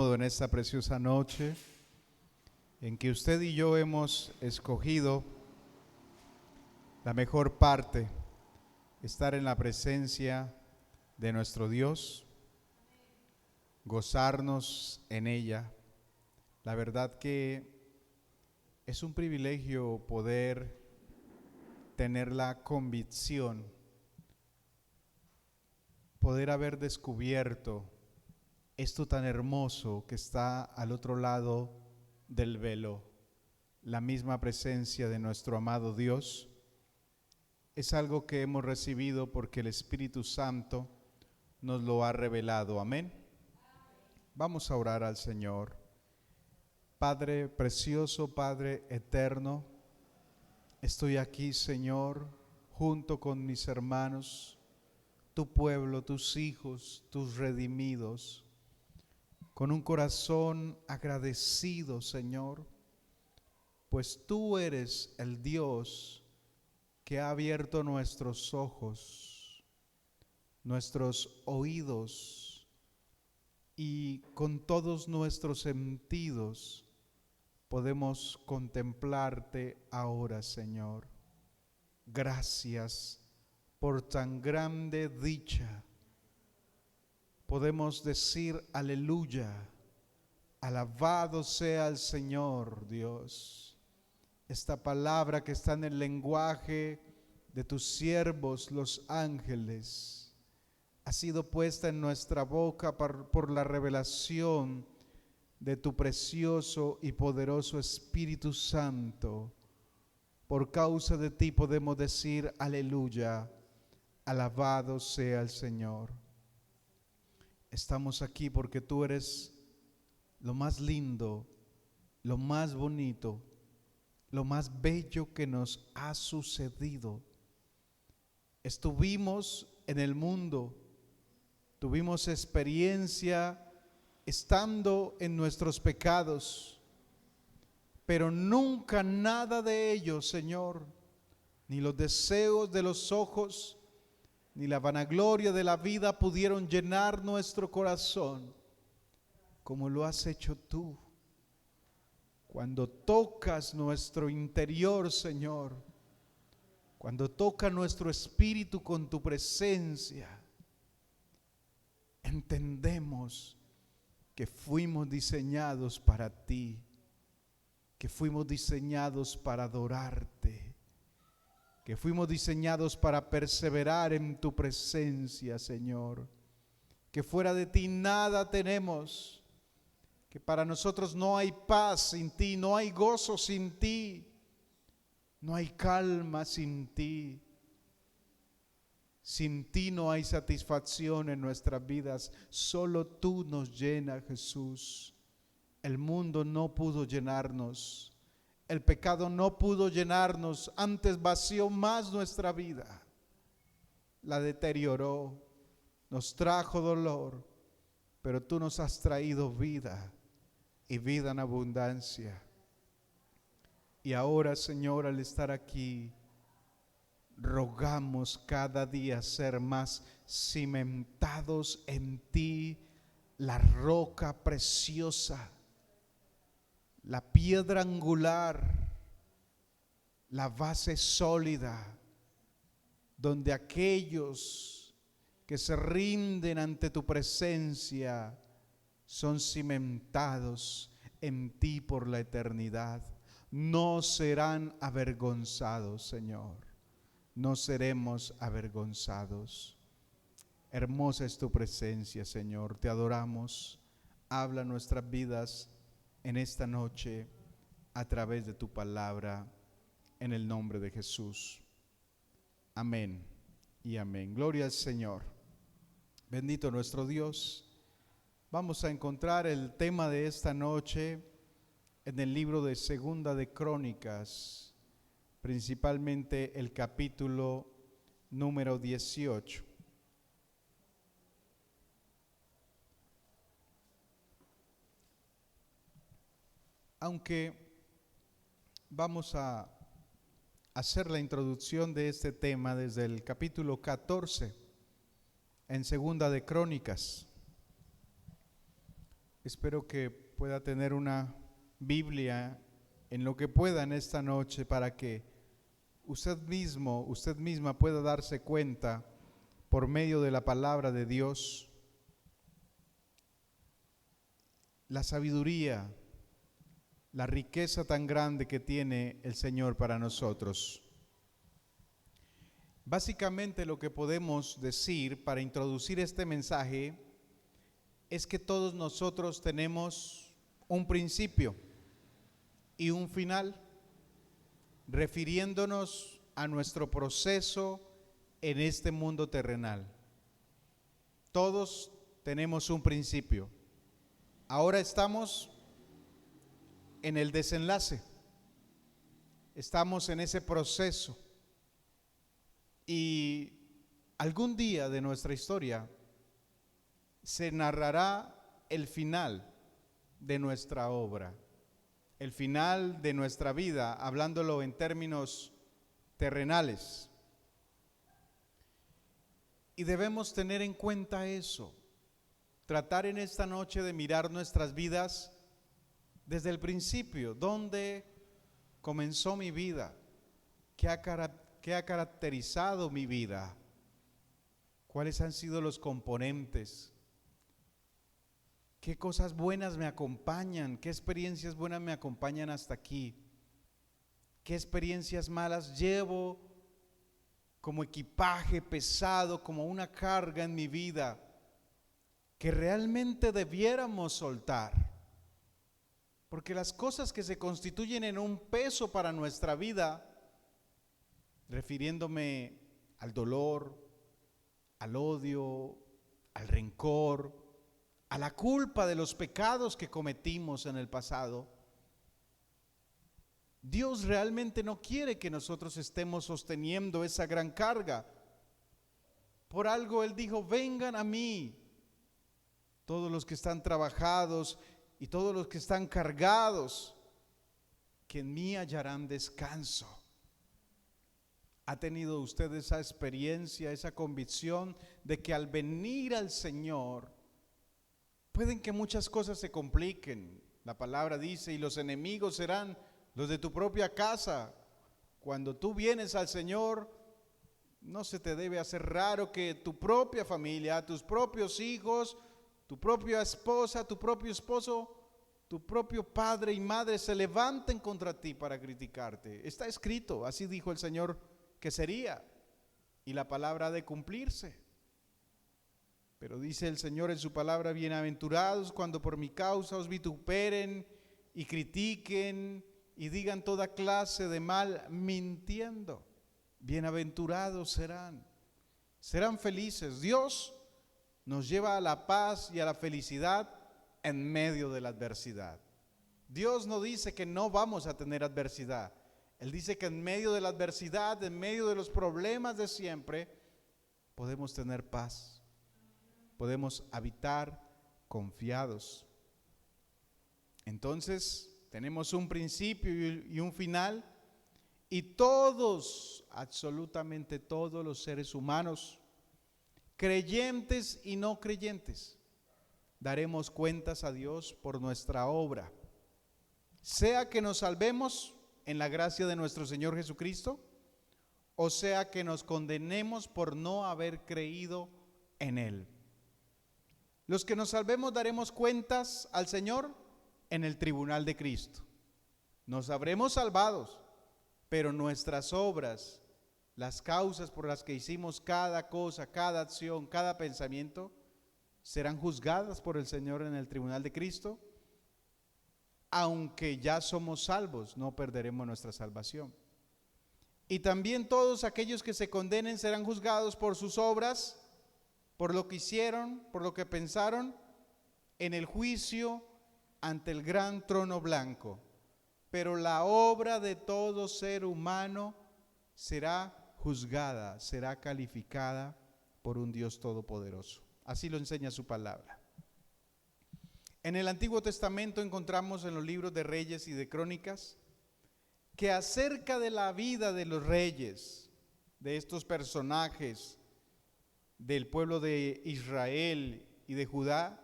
cómodo en esta preciosa noche en que usted y yo hemos escogido la mejor parte, estar en la presencia de nuestro Dios, gozarnos en ella. La verdad que es un privilegio poder tener la convicción, poder haber descubierto esto tan hermoso que está al otro lado del velo, la misma presencia de nuestro amado Dios. Es algo que hemos recibido porque el Espíritu Santo nos lo ha revelado. Amén. Vamos a orar al Señor. Padre precioso, Padre eterno, estoy aquí, Señor, junto con mis hermanos, tu pueblo, tus hijos, tus redimidos, con un corazón agradecido, Señor, pues tú eres el Dios que ha abierto nuestros ojos, nuestros oídos, y con todos nuestros sentidos podemos contemplarte ahora, Señor. Gracias por tan grande dicha. Podemos decir aleluya, alabado sea el Señor Dios. Esta palabra que está en el lenguaje de tus siervos, los ángeles, ha sido puesta en nuestra boca por la revelación de tu precioso y poderoso Espíritu Santo. Por causa de ti podemos decir aleluya, alabado sea el Señor. Estamos aquí porque tú eres lo más lindo, lo más bonito, lo más bello que nos ha sucedido. Estuvimos en el mundo, tuvimos experiencia estando en nuestros pecados, pero nunca nada de ello, Señor, ni los deseos de los ojos, ni la vanagloria de la vida pudieron llenar nuestro corazón como lo has hecho tú. Cuando tocas nuestro interior, Señor, cuando toca nuestro espíritu con tu presencia, entendemos que fuimos diseñados para ti, que fuimos diseñados para adorarte, que fuimos diseñados para perseverar en tu presencia, Señor, que fuera de ti nada tenemos, que para nosotros no hay paz sin ti, no hay gozo sin ti, no hay calma sin ti. Sin ti no hay satisfacción en nuestras vidas, solo tú nos llenas, Jesús. El mundo no pudo llenarnos. El pecado no pudo llenarnos, antes vació más nuestra vida, la deterioró, nos trajo dolor, pero tú nos has traído vida y vida en abundancia. Y ahora, Señor, al estar aquí, rogamos cada día ser más cimentados en ti, la roca preciosa, la piedra angular, la base sólida, donde aquellos que se rinden ante tu presencia son cimentados en ti por la eternidad. No serán avergonzados, Señor, no seremos avergonzados. Hermosa es tu presencia, Señor, te adoramos. Habla nuestras vidas en esta noche a través de tu palabra, en el nombre de Jesús. Amén y amén. Gloria al Señor. Bendito nuestro Dios. Vamos a encontrar el tema de esta noche en el libro de Segunda de Crónicas, principalmente el capítulo número 18. Aunque vamos a hacer la introducción de este tema desde el capítulo 14 en Segunda de Crónicas. Espero que pueda tener una Biblia en lo que pueda en esta noche para que usted mismo, usted misma pueda darse cuenta por medio de la palabra de Dios la sabiduría, la riqueza tan grande que tiene el Señor para nosotros. Básicamente lo que podemos decir para introducir este mensaje es que todos nosotros tenemos un principio y un final, refiriéndonos a nuestro proceso en este mundo terrenal. Todos tenemos un principio. Ahora estamos en el desenlace, estamos en ese proceso y algún día de nuestra historia se narrará el final de nuestra obra, el final de nuestra vida, hablándolo en términos terrenales. Y debemos tener en cuenta eso, tratar en esta noche de mirar nuestras vidas desde el principio, dónde comenzó mi vida, qué ha caracterizado mi vida, cuáles han sido los componentes, qué cosas buenas me acompañan, qué experiencias buenas me acompañan hasta aquí, qué experiencias malas llevo como equipaje pesado, como una carga en mi vida que realmente debiéramos soltar. Porque las cosas que se constituyen en un peso para nuestra vida, refiriéndome al dolor, al odio, al rencor, a la culpa de los pecados que cometimos en el pasado, Dios realmente no quiere que nosotros estemos sosteniendo esa gran carga. Por algo Él dijo: vengan a mí, todos los que están trabajados y todos los que están cargados, que en mí hallarán descanso. ¿Ha tenido usted esa experiencia, esa convicción de que al venir al Señor, pueden que muchas cosas se compliquen? La palabra dice: y los enemigos serán los de tu propia casa. Cuando tú vienes al Señor, no se te debe hacer raro que tu propia familia, tus propios hijos, tu propia esposa, tu propio esposo, tu propio padre y madre se levanten contra ti para criticarte. Está escrito, así dijo el Señor que sería, y la palabra ha de cumplirse. Pero dice el Señor en su palabra: bienaventurados cuando por mi causa os vituperen y critiquen y digan toda clase de mal mintiendo. Bienaventurados serán felices. Dios nos lleva a la paz y a la felicidad en medio de la adversidad. Dios no dice que no vamos a tener adversidad. Él dice que en medio de la adversidad, en medio de los problemas de siempre, podemos tener paz. Podemos habitar confiados. Entonces, tenemos un principio y un final, y todos, absolutamente todos los seres humanos, creyentes y no creyentes, daremos cuentas a Dios por nuestra obra, sea que nos salvemos en la gracia de nuestro Señor Jesucristo, o sea que nos condenemos por no haber creído en Él. Los que nos salvemos daremos cuentas al Señor en el tribunal de Cristo. Nos habremos salvados, pero nuestras obras, las causas por las que hicimos cada cosa, cada acción, cada pensamiento, serán juzgadas por el Señor en el tribunal de Cristo. Aunque ya somos salvos, no perderemos nuestra salvación. Y también todos aquellos que se condenen serán juzgados por sus obras, por lo que hicieron, por lo que pensaron, en el juicio ante el gran trono blanco. Pero la obra de todo ser humano será juzgada, será calificada por un Dios todopoderoso. Así lo enseña su palabra. En el Antiguo Testamento encontramos en los libros de Reyes y de Crónicas que acerca de la vida de los reyes, de estos personajes del pueblo de Israel y de Judá,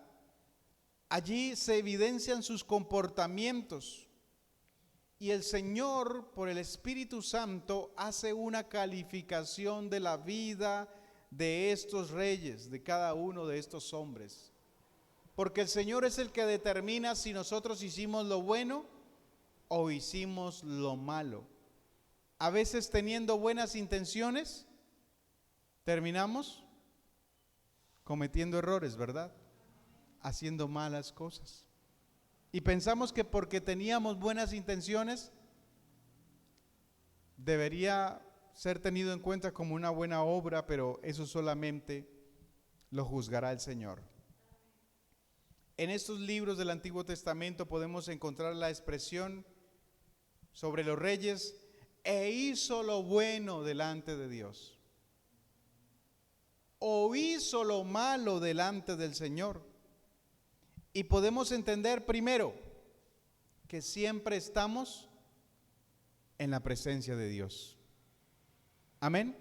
Allí se evidencian sus comportamientos y el Señor, por el Espíritu Santo, hace una calificación de la vida de estos reyes, de cada uno de estos hombres. Porque el Señor es el que determina si nosotros hicimos lo bueno o hicimos lo malo. A veces teniendo buenas intenciones, terminamos cometiendo errores, ¿verdad? Haciendo malas cosas. Y pensamos que porque teníamos buenas intenciones, debería ser tenido en cuenta como una buena obra, pero eso solamente lo juzgará el Señor. En estos libros del Antiguo Testamento podemos encontrar la expresión sobre los reyes: e hizo lo bueno delante de Dios, o hizo lo malo delante del Señor. Y podemos entender primero que siempre estamos en la presencia de Dios. Amén.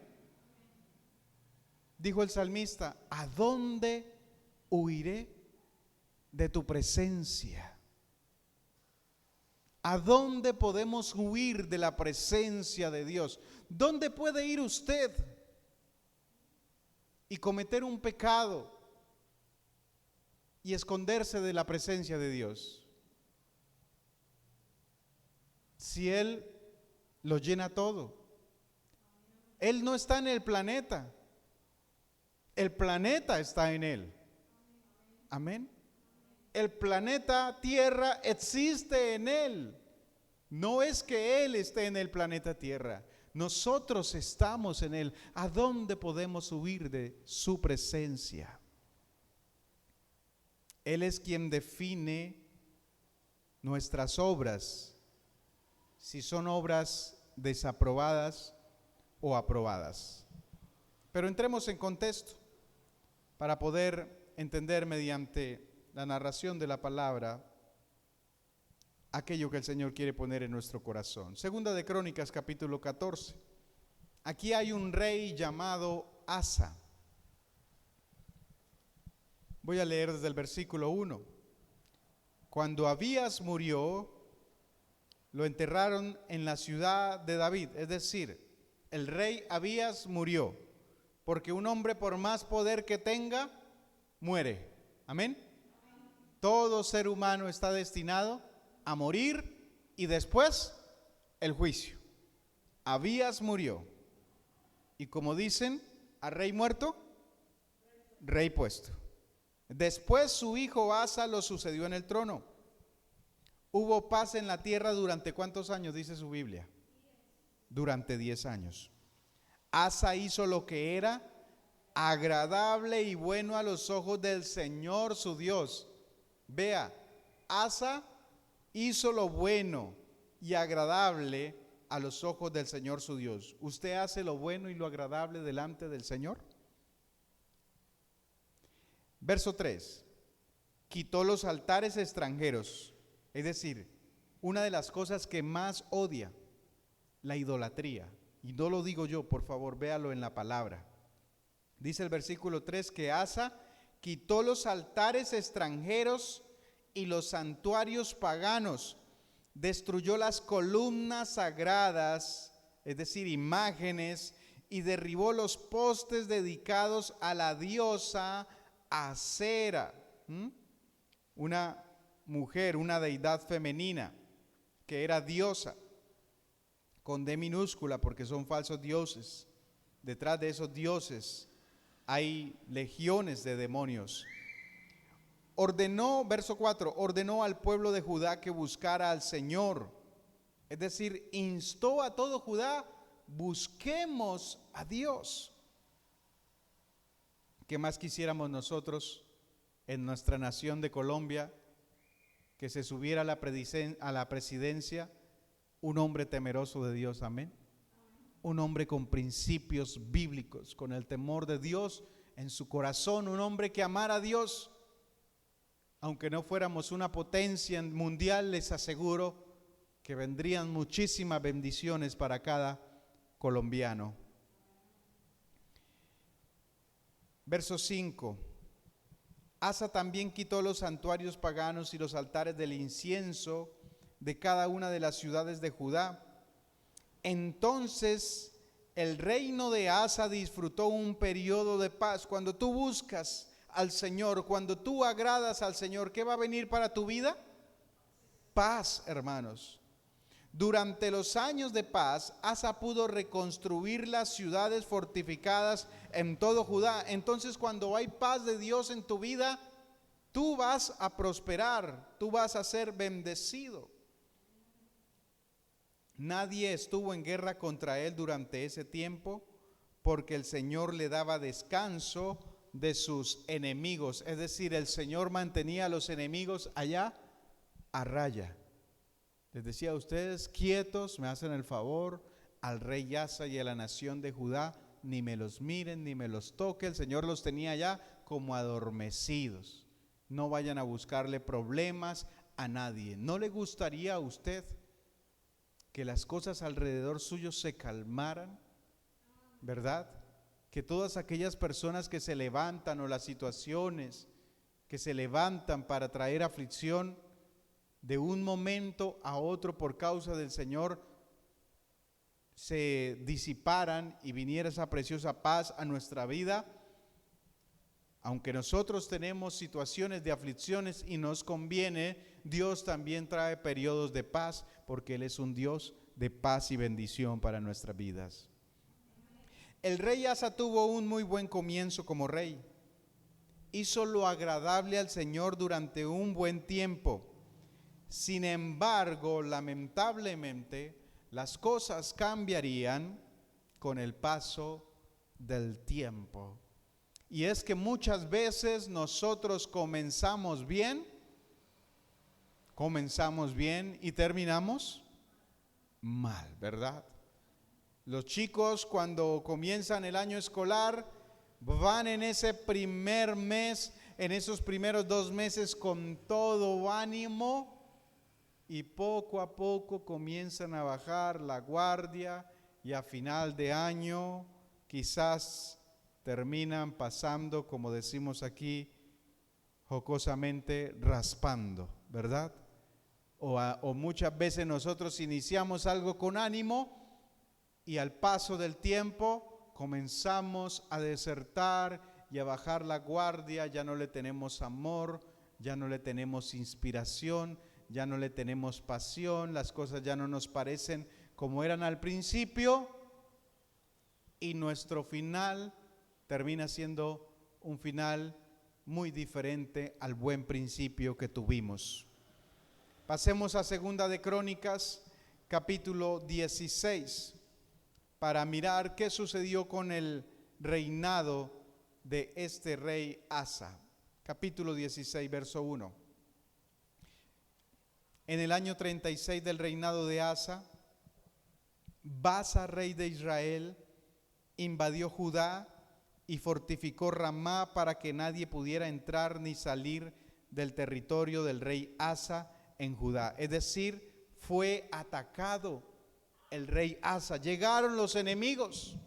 Dijo el salmista: ¿a dónde huiré de tu presencia? ¿A dónde podemos huir de la presencia de Dios? ¿Dónde puede ir usted y cometer un pecado y esconderse de la presencia de Dios? Si Él lo llena todo. Él no está en el planeta está en Él. Amén. El planeta Tierra existe en Él. No es que Él esté en el planeta Tierra, nosotros estamos en Él. ¿A dónde podemos huir de su presencia? Él es quien define nuestras obras, si son obras desaprobadas o aprobadas. Pero entremos en contexto para poder entender mediante la narración de la palabra aquello que el Señor quiere poner en nuestro corazón. Segunda de Crónicas, capítulo 14. Aquí hay un rey llamado Asa. Voy a leer desde el versículo 1. Cuando Abías murió, lo enterraron en la ciudad de David. Es decir, el rey Abías murió, porque un hombre, por más poder que tenga, muere. Amén. Todo ser humano está destinado a morir y después el juicio. Abías murió. Y como dicen, a rey muerto, rey puesto. Después su hijo Asa lo sucedió en el trono. Hubo paz en la tierra durante ¿cuántos años dice su Biblia? Durante 10 años. Asa hizo lo que era agradable y bueno a los ojos del Señor su Dios. Vea, Asa hizo lo bueno y agradable a los ojos del Señor su Dios. ¿Usted hace lo bueno y lo agradable delante del Señor? Verso 3. Quitó los altares extranjeros. Es decir, una de las cosas que más odia, la idolatría. Y no lo digo yo, por favor, véalo en la palabra. Dice el versículo 3 que Asa quitó los altares extranjeros y los santuarios paganos, destruyó las columnas sagradas, es decir, imágenes, y derribó los postes dedicados a la diosa Acera, una mujer, una deidad femenina que era diosa, con D minúscula porque son falsos dioses. Detrás de esos dioses hay legiones de demonios. Ordenó, verso 4, ordenó al pueblo de Judá que buscara al Señor. Es decir, instó a todo Judá, busquemos a Dios. ¿Qué más quisiéramos nosotros en nuestra nación de Colombia? Que se subiera a la presidencia un hombre temeroso de Dios, amén. Un hombre con principios bíblicos, con el temor de Dios en su corazón, un hombre que amara a Dios. Aunque no fuéramos una potencia mundial, les aseguro que vendrían muchísimas bendiciones para cada colombiano. Verso 5. Asa también quitó los santuarios paganos y los altares del incienso de cada una de las ciudades de Judá. Entonces el reino de Asa disfrutó un periodo de paz. Cuando tú buscas al Señor, cuando tú agradas al Señor, ¿qué va a venir para tu vida? Paz, hermanos. Durante los años de paz, Asa pudo reconstruir las ciudades fortificadas en todo Judá. Entonces, cuando hay paz de Dios en tu vida, tú vas a prosperar, tú vas a ser bendecido. Nadie estuvo en guerra contra él durante ese tiempo, porque el Señor le daba descanso de sus enemigos. Es decir, el Señor mantenía a los enemigos allá a raya. Les decía: ustedes quietos, me hacen el favor, al rey Asa y a la nación de Judá, ni me los miren, ni me los toque. El Señor los tenía ya como adormecidos. No vayan a buscarle problemas a nadie. ¿No le gustaría a usted que las cosas alrededor suyo se calmaran? ¿Verdad? Que todas aquellas personas que se levantan, o las situaciones que se levantan para traer aflicción, de un momento a otro por causa del Señor, se disiparan y viniera esa preciosa paz a nuestra vida. Aunque nosotros tenemos situaciones de aflicciones y nos conviene, Dios también trae periodos de paz, porque Él es un Dios de paz y bendición para nuestras vidas. El rey Asa tuvo un muy buen comienzo como rey. Hizo lo agradable al Señor durante un buen tiempo. Sin embargo, lamentablemente, las cosas cambiarían con el paso del tiempo. Y es que muchas veces nosotros comenzamos bien y terminamos mal, ¿verdad? Los chicos, cuando comienzan el año escolar, van en ese primer mes, en esos primeros 2 meses con todo ánimo, y poco a poco comienzan a bajar la guardia, y a final de año quizás terminan pasando, como decimos aquí jocosamente, raspando, ¿verdad? O muchas veces nosotros iniciamos algo con ánimo y al paso del tiempo comenzamos a desertar y a bajar la guardia. Ya no le tenemos amor, ya no le tenemos inspiración, ya no le tenemos pasión, las cosas ya no nos parecen como eran al principio, y nuestro final termina siendo un final muy diferente al buen principio que tuvimos. Pasemos a Segunda de Crónicas, capítulo 16, para mirar qué sucedió con el reinado de este rey Asa. Capítulo 16, verso 1. En el año 36 del reinado de Asa, Baasa, rey de Israel, invadió Judá y fortificó Ramá para que nadie pudiera entrar ni salir del territorio del rey Asa en Judá. Es decir, fue atacado el rey Asa. Llegaron los enemigos.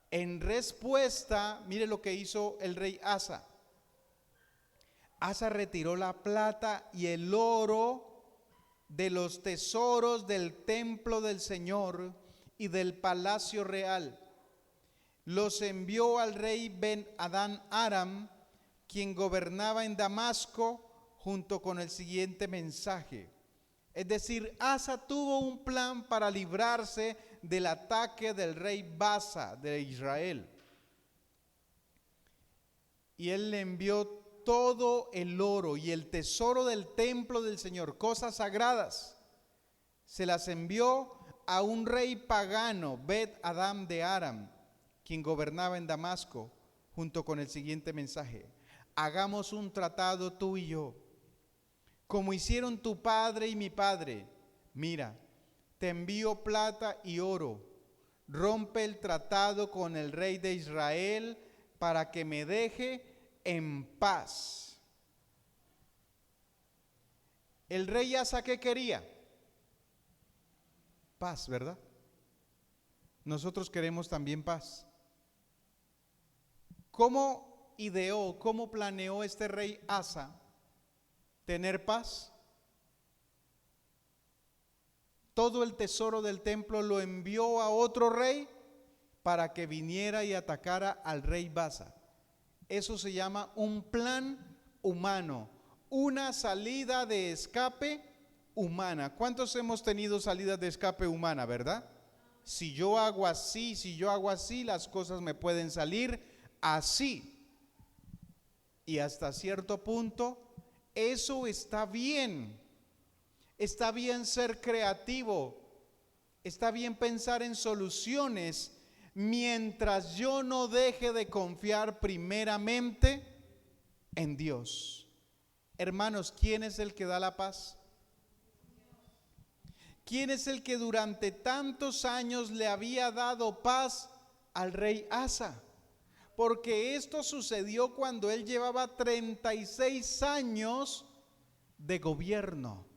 En respuesta, mire lo que hizo el rey Asa. Asa retiró la plata y el oro de los tesoros del templo del Señor y del palacio real. Los envió al rey Ben-Adán Aram, quien gobernaba en Damasco, junto con el siguiente mensaje. Es decir, Asa tuvo un plan para librarse del ataque del rey Baasa de Israel. Y él le envió todo el oro y el tesoro del templo del Señor, cosas sagradas. Se las envió a un rey pagano, Ben-Adán de Aram, quien gobernaba en Damasco, junto con el siguiente mensaje: hagamos un tratado tú y yo, como hicieron tu padre y mi padre. Mira, te envío plata y oro. Rompe el tratado con el rey de Israel para que me deje en paz. El rey Asa, ¿qué quería? Paz, ¿verdad? Nosotros queremos también paz. ¿Cómo ideó, cómo planeó este rey Asa tener paz? Todo el tesoro del templo lo envió a otro rey para que viniera y atacara al rey Baasa. Eso se llama un plan humano, una salida de escape humana. ¿Cuántos hemos tenido salidas de escape humana, verdad? Si yo hago así, las cosas me pueden salir así. Y hasta cierto punto, eso está bien. Está bien ser creativo. Está bien pensar en soluciones, mientras yo no deje de confiar primeramente en Dios. Hermanos, ¿quién es el que da la paz? ¿Quién es el que durante tantos años le había dado paz al rey Asa? Porque esto sucedió cuando él llevaba 36 años de gobierno.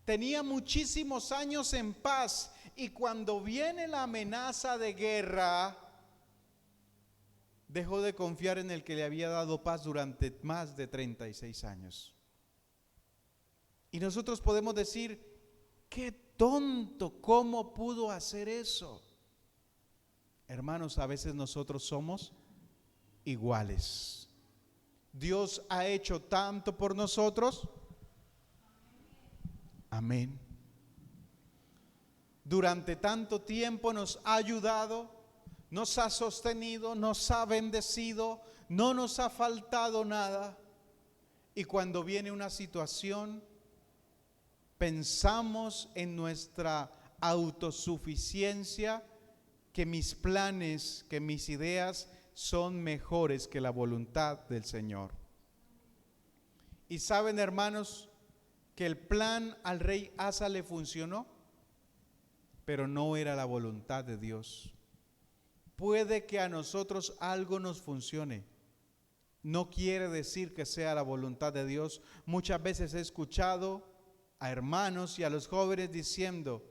Tenía muchísimos años en paz, y cuando viene la amenaza de guerra, dejó de confiar en el que le había dado paz durante más de 36 años. Y nosotros podemos decir: qué tonto, ¿cómo pudo hacer eso? Hermanos, a veces nosotros somos iguales. Dios ha hecho tanto por nosotros. Amén. Durante tanto tiempo nos ha ayudado, nos ha sostenido, nos ha bendecido, no nos ha faltado nada. Y cuando viene una situación, pensamos en nuestra autosuficiencia, que mis planes, que mis ideas son mejores que la voluntad del Señor. Y saben, hermanos, que el plan al rey Asa le funcionó, pero no era la voluntad de Dios. Puede que a nosotros algo nos funcione, no quiere decir que sea la voluntad de Dios. Muchas veces he escuchado a hermanos y a los jóvenes diciendo: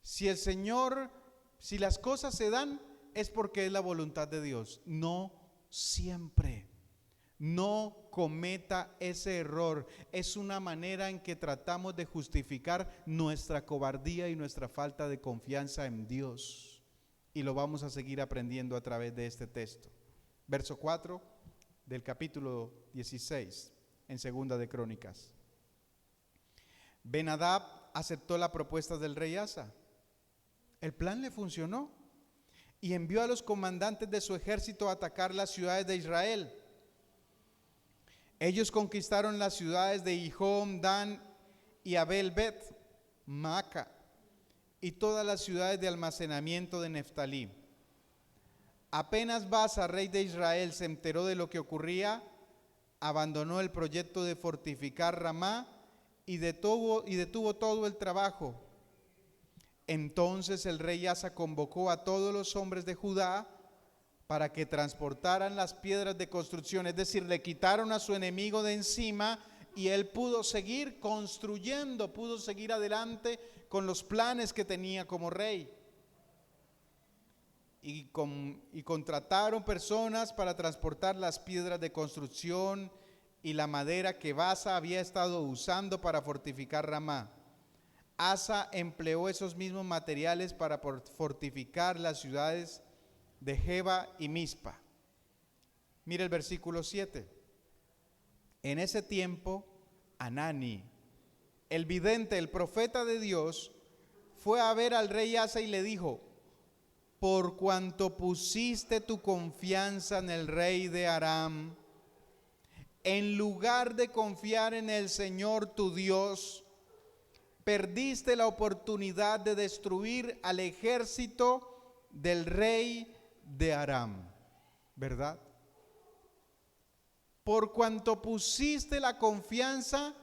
si el Señor, si las cosas se dan, es porque es la voluntad de Dios. No siempre. No cometa ese error. Es una manera en que tratamos de justificar nuestra cobardía y nuestra falta de confianza en Dios. Y lo vamos a seguir aprendiendo a través de este texto. Verso 4 del capítulo 16 en Segunda de Crónicas. Ben-Hadad aceptó la propuesta del rey Asa. El plan le funcionó y envió a los comandantes de su ejército a atacar las ciudades de Israel. Ellos conquistaron las ciudades de Gihón, Dan y Abel-Bet Maaca, y todas las ciudades de almacenamiento de Neftalí. Apenas Baasa, rey de Israel, se enteró de lo que ocurría, abandonó el proyecto de fortificar Ramá y detuvo todo el trabajo. Entonces el rey Asa convocó a todos los hombres de Judá para que transportaran las piedras de construcción, es decir, le quitaron a su enemigo de encima y él pudo seguir construyendo, pudo seguir adelante con los planes que tenía como rey. Y contrataron personas para transportar las piedras de construcción y la madera que Baasa había estado usando para fortificar Ramá. Asa empleó esos mismos materiales para fortificar las ciudades de Geba y Mizpa. Mira el versículo 7. En ese tiempo, Hanani, el vidente, el profeta de Dios, fue a ver al rey Asa y le dijo: por cuanto pusiste tu confianza en el rey de Aram, en lugar de confiar en el Señor tu Dios, perdiste la oportunidad de destruir al ejército del rey de Aram, ¿verdad? Por cuanto pusiste la confianza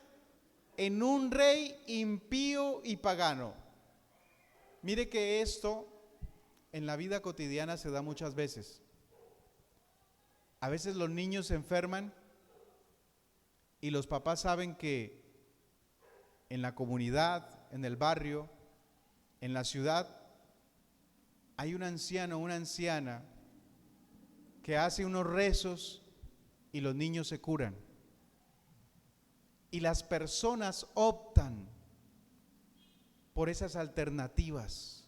en un rey impío y pagano. Mire que esto en la vida cotidiana se da muchas veces. A veces los niños se enferman y los papás saben que en la comunidad, en el barrio, en la ciudad, hay un anciano o una anciana que hace unos rezos y los niños se curan. Y las personas optan por esas alternativas.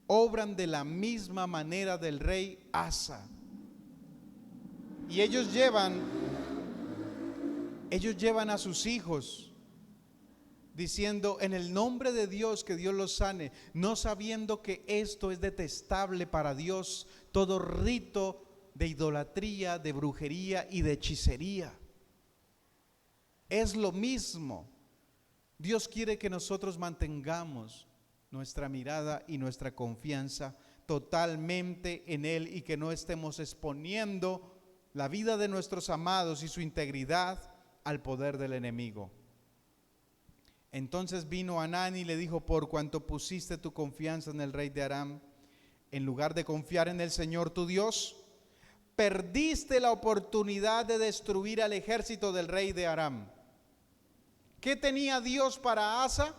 Obran de la misma manera del rey Asa. Y ellos llevan a sus hijos diciendo en el nombre de Dios que Dios los sane, no sabiendo que esto es detestable para Dios, todo rito de idolatría, de brujería y de hechicería. Es lo mismo. Dios quiere que nosotros mantengamos nuestra mirada y nuestra confianza totalmente en Él y que no estemos exponiendo la vida de nuestros amados y su integridad al poder del enemigo. Entonces vino Hanán y le dijo: por cuanto pusiste tu confianza en el rey de Aram, en lugar de confiar en el Señor tu Dios, perdiste la oportunidad de destruir al ejército del rey de Aram. ¿Qué tenía Dios para Asa?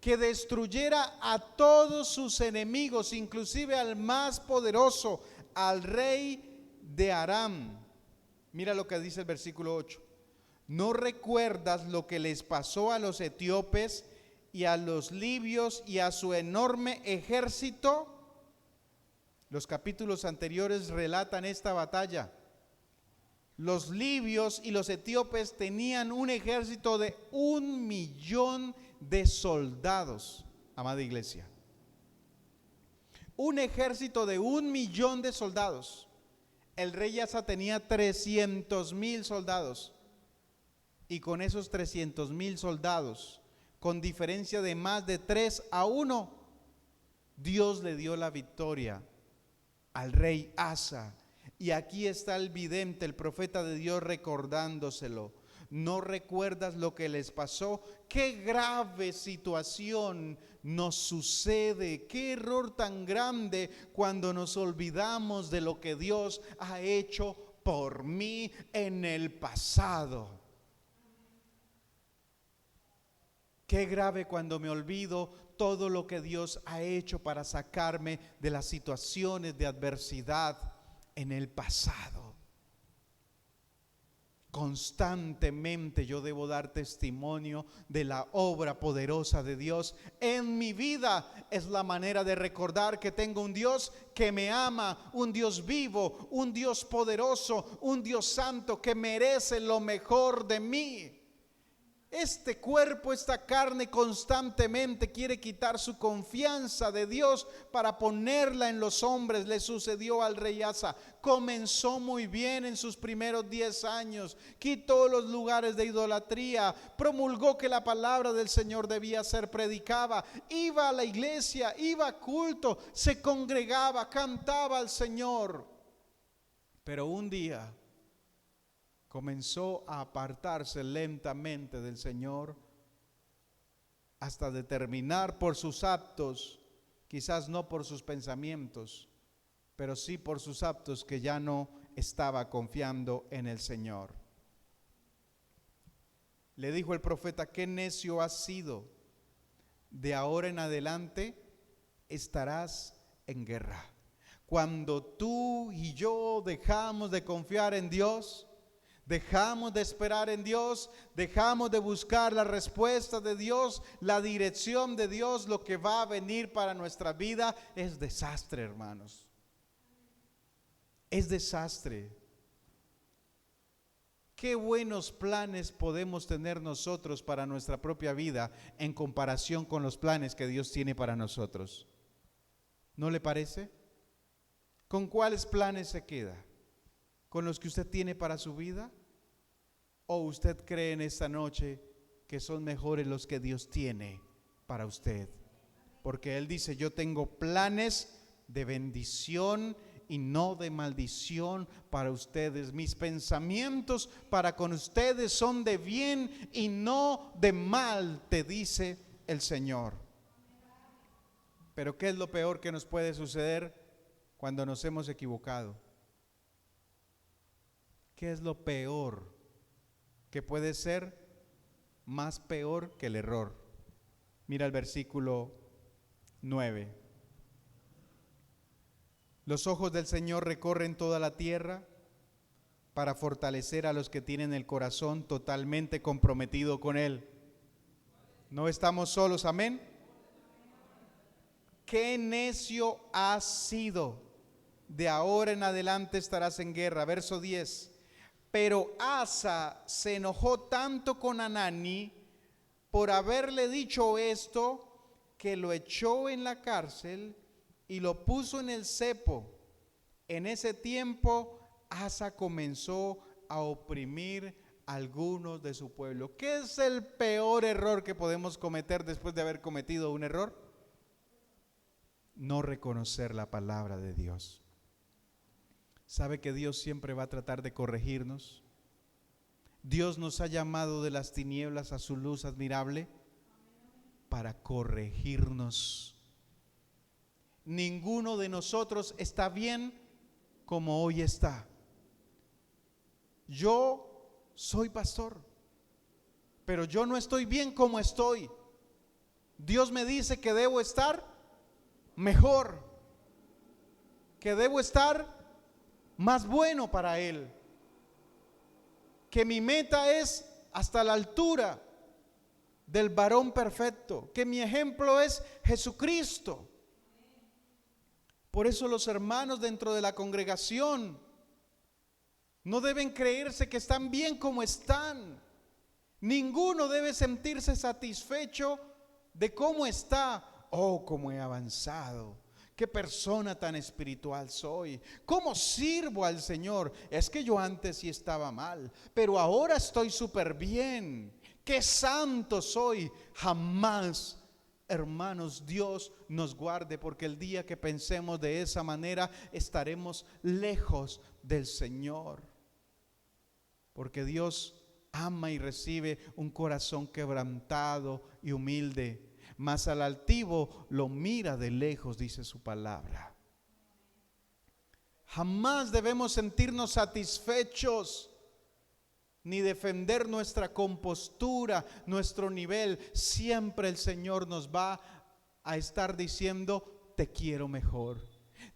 Que destruyera a todos sus enemigos, inclusive al más poderoso, al rey de Aram. Mira lo que dice el versículo 8. ¿No recuerdas lo que les pasó a los etíopes y a los libios y a su enorme ejército? Los capítulos anteriores relatan esta batalla. Los libios y los etíopes tenían un ejército de 1,000,000 de soldados, amada iglesia. Un ejército de 1,000,000 de soldados. El rey Asa tenía 300,000 soldados. Y con esos 300,000 soldados, con diferencia de más de 3-1, Dios le dio la victoria al rey Asa. Y aquí está el vidente, el profeta de Dios, recordándoselo. ¿No recuerdas lo que les pasó? Qué grave situación nos sucede, qué error tan grande cuando nos olvidamos de lo que Dios ha hecho por mí en el pasado. Qué grave cuando me olvido todo lo que Dios ha hecho para sacarme de las situaciones de adversidad en el pasado. Constantemente yo debo dar testimonio de la obra poderosa de Dios en mi vida. Es la manera de recordar que tengo un Dios que me ama, un Dios vivo, un Dios poderoso, un Dios santo que merece lo mejor de mí. Este cuerpo, esta carne constantemente quiere quitar su confianza de Dios para ponerla en los hombres. Le sucedió al rey Asa. Comenzó muy bien en sus primeros 10 años. Quitó los lugares de idolatría. Promulgó que la palabra del Señor debía ser predicada. Iba a la iglesia, iba a culto, se congregaba, cantaba al Señor. Pero un día comenzó a apartarse lentamente del Señor hasta determinar por sus actos, quizás no por sus pensamientos, pero sí por sus actos, que ya no estaba confiando en el Señor. Le dijo el profeta: qué necio has sido, de ahora en adelante estarás en guerra. Cuando tú y yo dejamos de confiar en Dios, dejamos de esperar en Dios, dejamos de buscar la respuesta de Dios, la dirección de Dios, lo que va a venir para nuestra vida es desastre, hermanos. Es desastre. Qué buenos planes podemos tener nosotros para nuestra propia vida en comparación con los planes que Dios tiene para nosotros. ¿No le parece? ¿Con cuáles planes se queda? ¿Con los que usted tiene para su vida? ¿O usted cree en esta noche que son mejores los que Dios tiene para usted? Porque Él dice: yo tengo planes de bendición y no de maldición para ustedes. Mis pensamientos para con ustedes son de bien y no de mal, te dice el Señor. Pero ¿qué es lo peor que nos puede suceder cuando nos hemos equivocado? ¿Qué es lo peor que puede ser más peor que el error? Mira el versículo 9. Los ojos del Señor recorren toda la tierra para fortalecer a los que tienen el corazón totalmente comprometido con Él. No estamos solos, amén. Qué necio has sido, de ahora en adelante estarás en guerra. Verso 10. Pero Asa se enojó tanto con Hanani por haberle dicho esto, que lo echó en la cárcel y lo puso en el cepo. En ese tiempo Asa comenzó a oprimir a algunos de su pueblo. ¿Qué es el peor error que podemos cometer después de haber cometido un error? No reconocer la palabra de Dios. ¿Sabe que Dios siempre va a tratar de corregirnos? Dios nos ha llamado de las tinieblas a su luz admirable para corregirnos. Ninguno de nosotros está bien como hoy está. Yo soy pastor, pero yo no estoy bien como estoy. Dios me dice que debo estar mejor, que debo estar más bueno para Él, que mi meta es hasta la altura del varón perfecto, que mi ejemplo es Jesucristo. Por eso los hermanos dentro de la congregación no deben creerse que están bien como están. Ninguno debe sentirse satisfecho de cómo está. Oh, cómo he avanzado. Qué persona tan espiritual soy. ¿Cómo sirvo al Señor? Es que yo antes sí estaba mal, pero ahora estoy súper bien. Qué santo soy. Jamás, hermanos, Dios nos guarde, porque el día que pensemos de esa manera estaremos lejos del Señor. Porque Dios ama y recibe un corazón quebrantado y humilde. Mas al altivo lo mira de lejos, dice su palabra. Jamás debemos sentirnos satisfechos ni defender nuestra compostura, nuestro nivel. Siempre el Señor nos va a estar diciendo: te quiero mejor,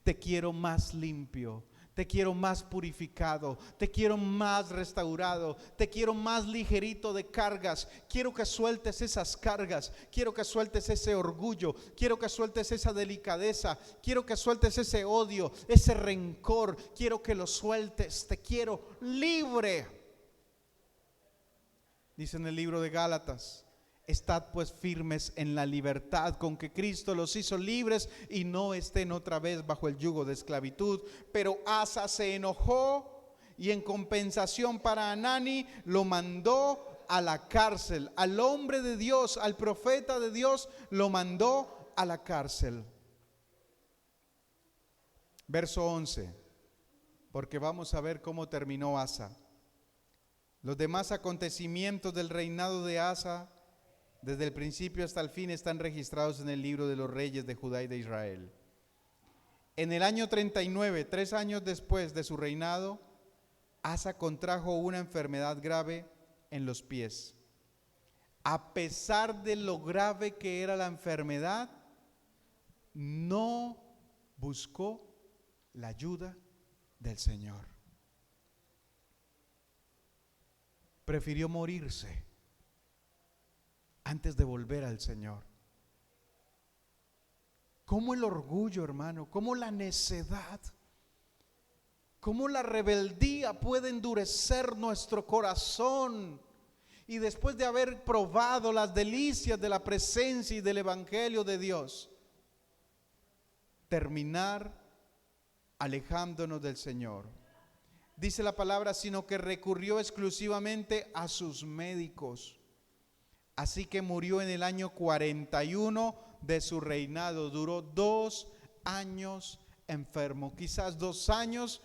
te quiero más limpio, te quiero más purificado, te quiero más restaurado, te quiero más ligerito de cargas. Quiero que sueltes esas cargas, quiero que sueltes ese orgullo, quiero que sueltes esa delicadeza, quiero que sueltes ese odio, ese rencor, quiero que lo sueltes, te quiero libre. Dice en el libro de Gálatas: estad pues firmes en la libertad con que Cristo los hizo libres, y no estén otra vez bajo el yugo de esclavitud. Pero Asa se enojó y en compensación para Hanani lo mandó a la cárcel. Al hombre de Dios, al profeta de Dios, lo mandó a la cárcel. Verso 11, porque vamos a ver cómo terminó Asa. Los demás acontecimientos del reinado de Asa, desde el principio hasta el fin, están registrados en el libro de los reyes de Judá y de Israel. En el año 39, 3 años después de su reinado, Asa contrajo una enfermedad grave en los pies. A pesar de lo grave que era la enfermedad, no buscó la ayuda del Señor. Prefirió morirse antes de volver al Señor. Cómo el orgullo, hermano, cómo la necedad, cómo la rebeldía puede endurecer nuestro corazón, y después de haber probado las delicias de la presencia y del Evangelio de Dios, terminar alejándonos del Señor. Dice la palabra: sino que recurrió exclusivamente a sus médicos. Así que murió en el año 41 de su reinado. Duró 2 años enfermo. Quizás 2 años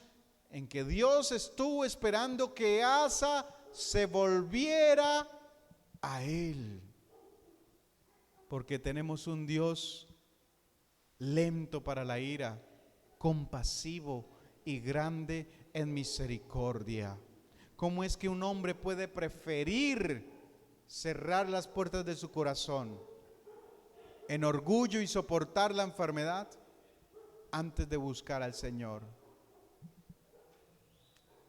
en que Dios estuvo esperando que Asa se volviera a Él. Porque tenemos un Dios lento para la ira, compasivo y grande en misericordia. ¿Cómo es que un hombre puede preferir cerrar las puertas de su corazón en orgullo y soportar la enfermedad, antes de buscar al Señor.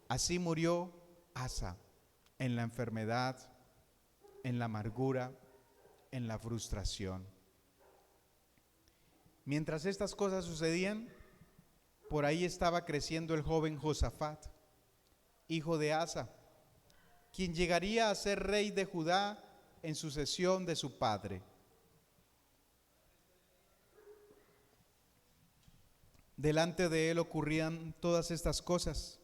Así murió Asa, en la enfermedad, en la amargura, en la frustración. Mientras estas cosas sucedían, por ahí estaba creciendo el joven Josafat, hijo de Asa, quien llegaría a ser rey de Judá en sucesión de su padre. Delante de él ocurrían todas estas cosas.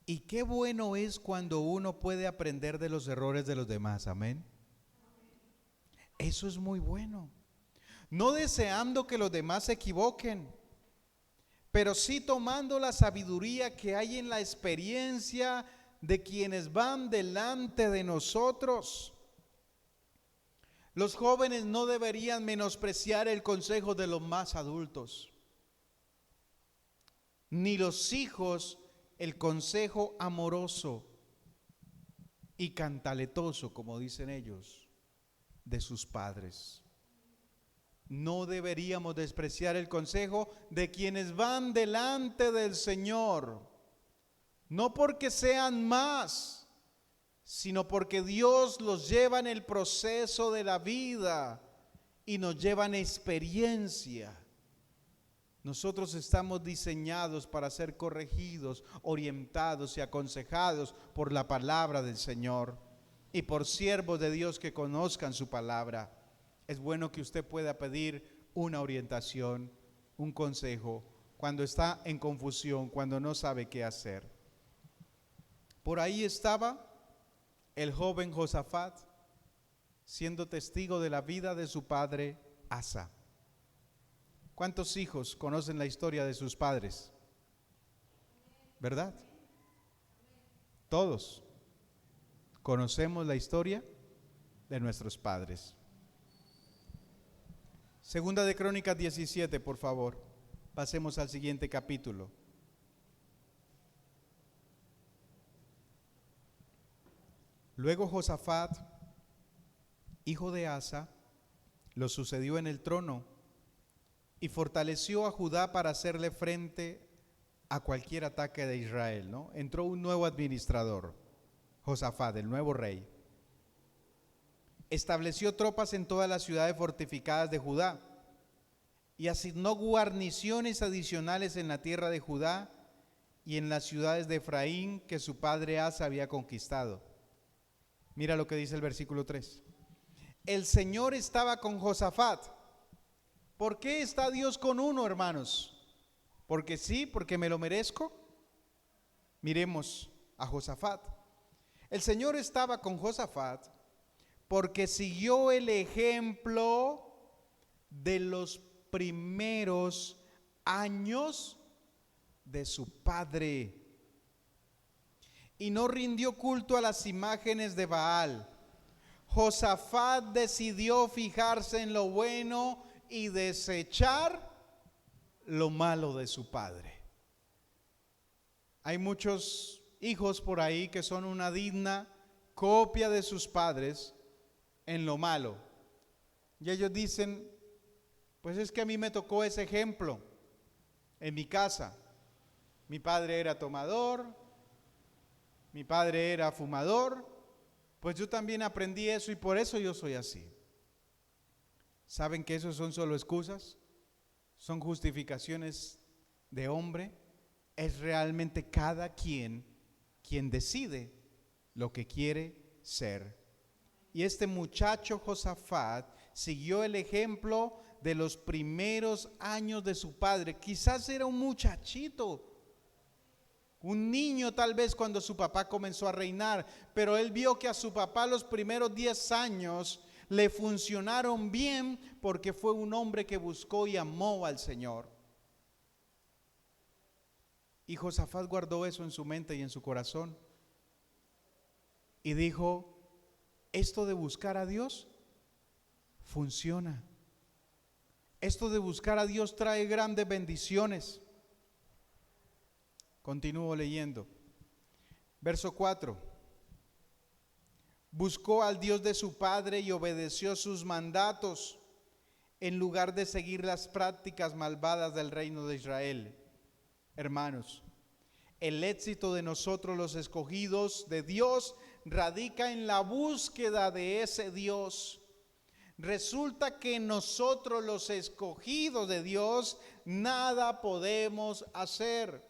Y qué bueno es cuando uno puede aprender de los errores de los demás, amén. Eso es muy bueno. No deseando que los demás se equivoquen, pero sí tomando la sabiduría que hay en la experiencia de quienes van delante de nosotros. Los jóvenes no deberían menospreciar el consejo de los más adultos, ni los hijos el consejo amoroso y cantaletoso, como dicen ellos, de sus padres. No deberíamos despreciar el consejo de quienes van delante del Señor, no porque sean más, sino porque Dios los lleva en el proceso de la vida y nos lleva en experiencia. Nosotros estamos diseñados para ser corregidos, orientados y aconsejados por la palabra del Señor y por siervos de Dios que conozcan su palabra. Es bueno que usted pueda pedir una orientación, un consejo, cuando está en confusión, cuando no sabe qué hacer. Por ahí estaba el joven Josafat, siendo testigo de la vida de su padre Asa. ¿Cuántos hijos conocen la historia de sus padres? ¿Verdad? Todos conocemos la historia de nuestros padres. Segunda de Crónicas 17, por favor. Pasemos al siguiente capítulo. Luego Josafat, hijo de Asa, lo sucedió en el trono y fortaleció a Judá para hacerle frente a cualquier ataque de Israel, ¿no? Entró un nuevo administrador, Josafat, el nuevo rey. Estableció tropas en todas las ciudades fortificadas de Judá y asignó guarniciones adicionales en la tierra de Judá y en las ciudades de Efraín que su padre Asa había conquistado. Mira lo que dice el versículo 3. El Señor estaba con Josafat. ¿Por qué está Dios con uno, hermanos? ¿Porque sí? ¿Porque me lo merezco? Miremos a Josafat. El Señor estaba con Josafat porque siguió el ejemplo de los primeros años de su padre y no rindió culto a las imágenes de Baal. Josafat decidió fijarse en lo bueno y desechar lo malo de su padre. Hay muchos hijos por ahí que son una digna copia de sus padres en lo malo. Y ellos dicen, pues es que a mí me tocó ese ejemplo en mi casa. Mi padre era tomador, mi padre era fumador, pues yo también aprendí eso y por eso yo soy así. ¿Saben que esos son solo excusas? Son justificaciones de hombre. Es realmente cada quien decide lo que quiere ser. Y este muchacho Josafat siguió el ejemplo de los primeros años de su padre. Quizás era un muchachito, un niño tal vez cuando su papá comenzó a reinar, pero él vio que a su papá los primeros 10 años le funcionaron bien porque fue un hombre que buscó y amó al Señor. Y Josafat guardó eso en su mente y en su corazón y dijo, esto de buscar a Dios funciona. Esto de buscar a Dios trae grandes bendiciones. Continúo leyendo. Verso 4. Buscó al Dios de su padre y obedeció sus mandatos en lugar de seguir las prácticas malvadas del reino de Israel. Hermanos, el éxito de nosotros los escogidos de Dios radica en la búsqueda de ese Dios. Resulta que nosotros los escogidos de Dios nada podemos hacer.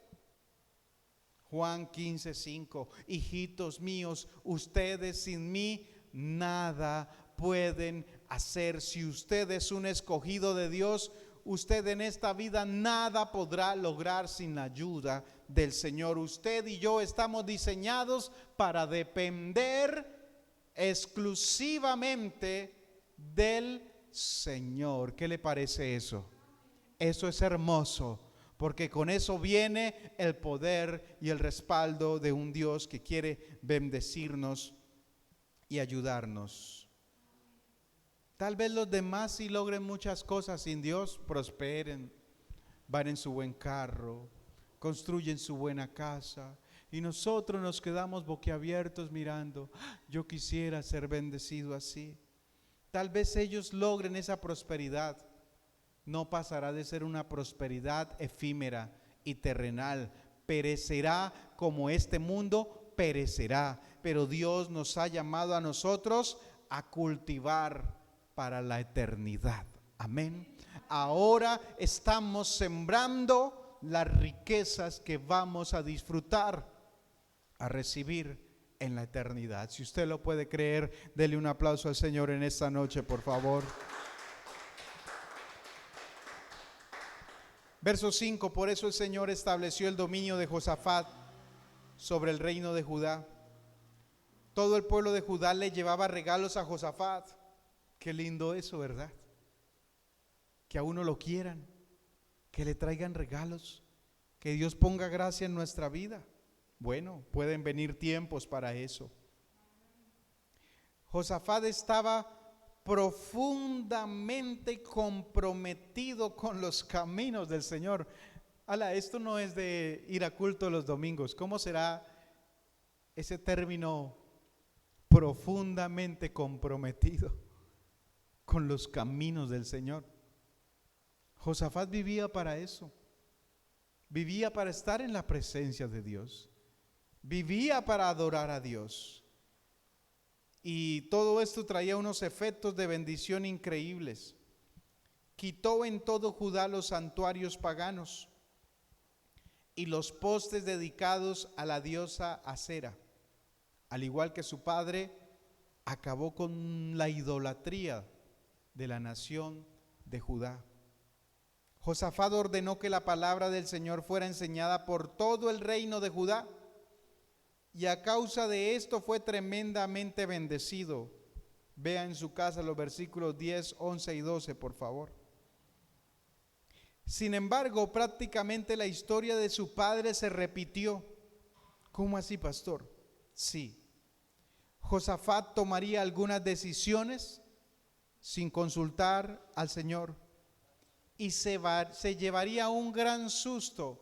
Juan 15:5, hijitos míos, ustedes sin mí nada pueden hacer. Si usted es un escogido de Dios, usted en esta vida nada podrá lograr sin la ayuda del Señor. Usted y yo estamos diseñados para depender exclusivamente del Señor. ¿Qué le parece eso? Eso es hermoso, porque con eso viene el poder y el respaldo de un Dios que quiere bendecirnos y ayudarnos. Tal vez los demás sí logren muchas cosas sin Dios, prosperen, van en su buen carro, construyen su buena casa, y nosotros nos quedamos boquiabiertos mirando. Yo quisiera ser bendecido así. Tal vez ellos logren esa prosperidad. No pasará de ser una prosperidad efímera y terrenal. Perecerá como este mundo perecerá. Pero Dios nos ha llamado a nosotros a cultivar para la eternidad. Amén. Ahora estamos sembrando las riquezas que vamos a disfrutar, a recibir en la eternidad. Si usted lo puede creer, dele un aplauso al Señor en esta noche, por favor. Verso 5, por eso el Señor estableció el dominio de Josafat sobre el reino de Judá. Todo el pueblo de Judá le llevaba regalos a Josafat. Qué lindo eso, ¿verdad? Que a uno lo quieran, que le traigan regalos, que Dios ponga gracia en nuestra vida. Bueno, pueden venir tiempos para eso. Josafat estaba profundamente comprometido con los caminos del Señor. Esto no es de ir a culto los domingos. ¿Cómo será ese término profundamente comprometido con los caminos del Señor? Josafat vivía para eso. Vivía para estar en la presencia de Dios. Vivía para adorar a Dios. Y todo esto traía unos efectos de bendición increíbles. Quitó en todo Judá los santuarios paganos y los postes dedicados a la diosa Acera. Al igual que su padre, acabó con la idolatría de la nación de Judá. Josafat ordenó que la palabra del Señor fuera enseñada por todo el reino de Judá, y a causa de esto fue tremendamente bendecido. Vea en su casa los versículos 10, 11 y 12, por favor. Sin embargo, prácticamente la historia de su padre se repitió. ¿Cómo así, pastor? Sí. Josafat tomaría algunas decisiones sin consultar al Señor y se llevaría un gran susto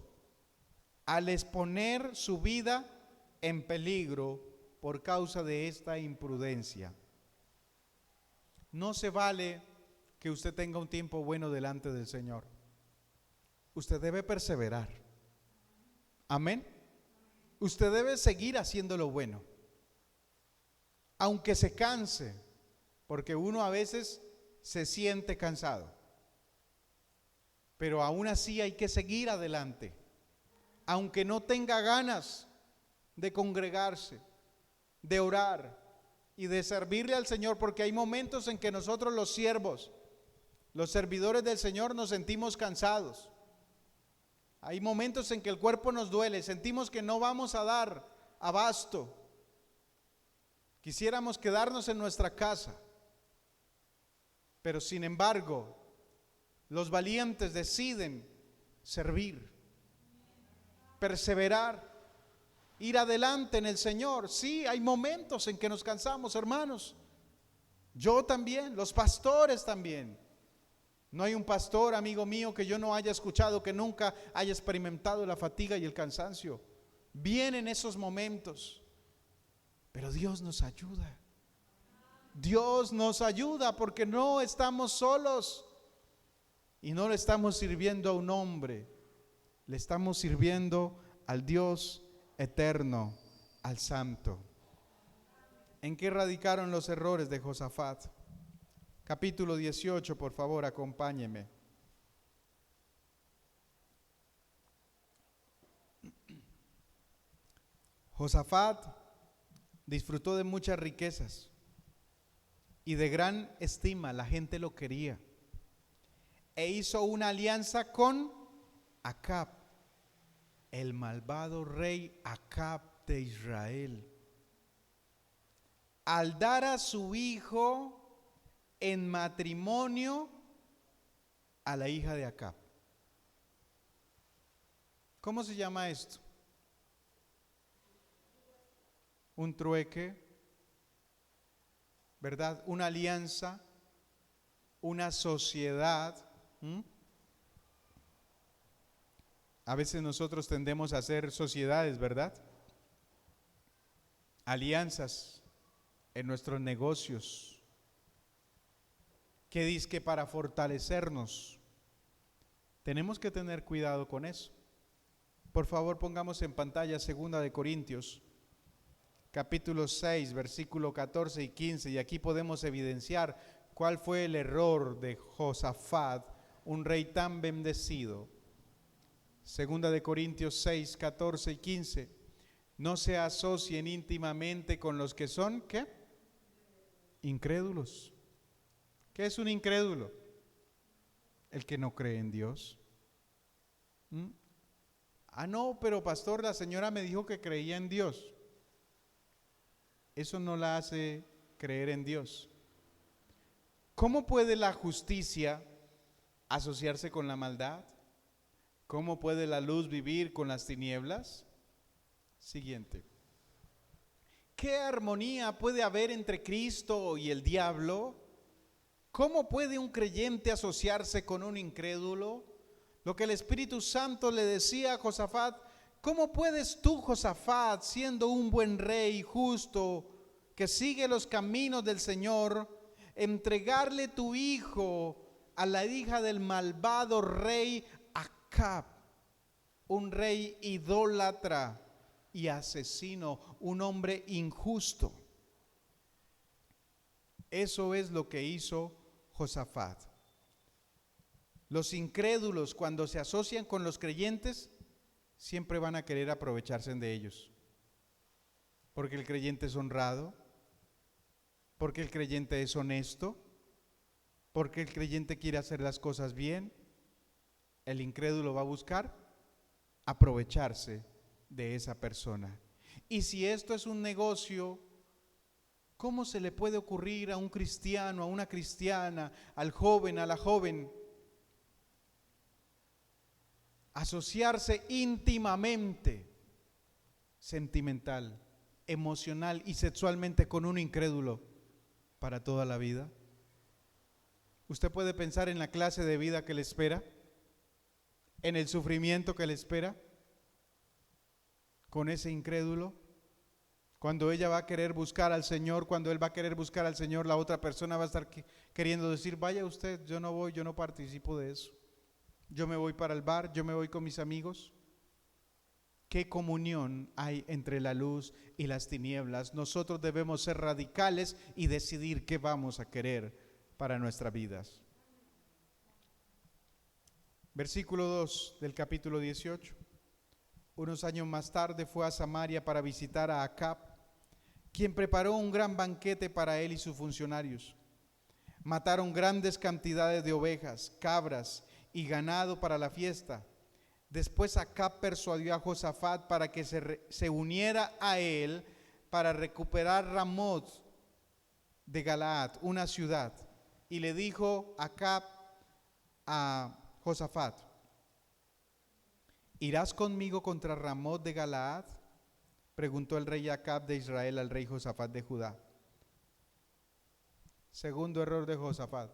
al exponer su vida en peligro por causa de esta imprudencia. No se vale que usted tenga un tiempo bueno delante del Señor. Usted debe perseverar. Amén. Usted debe seguir haciendo lo bueno, aunque se canse, porque uno a veces se siente cansado, pero aún así hay que seguir adelante, aunque no tenga ganas de congregarse, de orar y de servirle al Señor, porque hay momentos en que nosotros los siervos, los servidores del Señor, nos sentimos cansados. Hay momentos en que el cuerpo nos duele, sentimos que no vamos a dar abasto. Quisiéramos quedarnos en nuestra casa, pero sin embargo, los valientes deciden servir, perseverar, ir adelante en el Señor. Sí, hay momentos en que nos cansamos, hermanos. Yo también, los pastores también. No hay un pastor, amigo mío, que yo no haya escuchado, que nunca haya experimentado la fatiga y el cansancio. Vienen esos momentos, pero Dios nos ayuda. Dios nos ayuda porque no estamos solos. Y no le estamos sirviendo a un hombre, le estamos sirviendo al Dios eterno, al Santo. ¿En qué radicaron los errores de Josafat? Capítulo 18, por favor, acompáñeme. Josafat disfrutó de muchas riquezas y de gran estima, la gente lo quería. E hizo una alianza con Acab, el malvado rey Acab de Israel, al dar a su hijo en matrimonio a la hija de Acab. ¿Cómo se llama esto? Un trueque, ¿verdad? Una alianza, una sociedad. A veces nosotros tendemos a hacer sociedades, ¿verdad? Alianzas en nuestros negocios, que dizque para fortalecernos. Tenemos que tener cuidado con eso. Por favor, pongamos en pantalla 2 de Corintios, capítulo 6, versículo 14 y 15, y aquí podemos evidenciar cuál fue el error de Josafat, un rey tan bendecido. 2 de Corintios 6, 14 y 15. No se asocien íntimamente con los que son, ¿qué? Incrédulos. ¿Qué es un incrédulo? El que no cree en Dios. No, pero pastor, la señora me dijo que creía en Dios. Eso no la hace creer en Dios. ¿Cómo puede la justicia asociarse con la maldad? ¿Cómo puede la luz vivir con las tinieblas? Siguiente. ¿Qué armonía puede haber entre Cristo y el diablo? ¿Cómo puede un creyente asociarse con un incrédulo? Lo que el Espíritu Santo le decía a Josafat: ¿cómo puedes tú, Josafat, siendo un buen rey justo, que sigue los caminos del Señor, entregarle tu hijo a la hija del malvado rey Acab, un rey idólatra y asesino, un hombre injusto? Eso es lo que hizo Josafat. Los incrédulos, cuando se asocian con los creyentes, siempre van a querer aprovecharse de ellos, porque el creyente es honrado, porque el creyente es honesto, porque el creyente quiere hacer las cosas bien. El incrédulo va a buscar aprovecharse de esa persona. Y si esto es un negocio, ¿cómo se le puede ocurrir a un cristiano, a una cristiana, al joven, a la joven, asociarse íntimamente, sentimental, emocional y sexualmente con un incrédulo para toda la vida? Usted puede pensar en la clase de vida que le espera, en el sufrimiento que le espera con ese incrédulo. Cuando ella va a querer buscar al Señor, cuando él va a querer buscar al Señor, la otra persona va a estar queriendo decir: vaya usted, yo no voy, yo no participo de eso. Yo me voy para el bar, yo me voy con mis amigos. ¿Qué comunión hay entre la luz y las tinieblas? Nosotros debemos ser radicales y decidir qué vamos a querer para nuestras vidas. Versículo 2 del capítulo 18. Unos años más tarde fue a Samaria para visitar a Acab, quien preparó un gran banquete para él y sus funcionarios. Mataron grandes cantidades de ovejas, cabras y ganado para la fiesta. Después Acab persuadió a Josafat para que se uniera a él para recuperar Ramot de Galaad, una ciudad. Y le dijo Acab a Josafat: ¿irás conmigo contra Ramot de Galaad?, preguntó el rey Acab de Israel al rey Josafat de Judá. Segundo error de Josafat: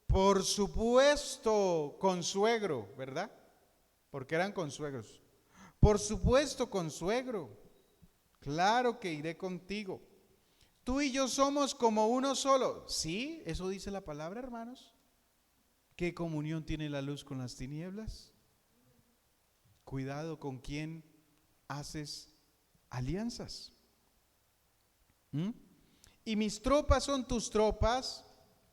por supuesto, consuegro, ¿verdad? Porque eran consuegros. Por supuesto, consuegro, claro que iré contigo. Tú y yo somos como uno solo. Sí, eso dice la palabra, hermanos. ¿Qué comunión tiene la luz con las tinieblas? Cuidado con quién haces alianzas. ¿Y mis tropas son tus tropas?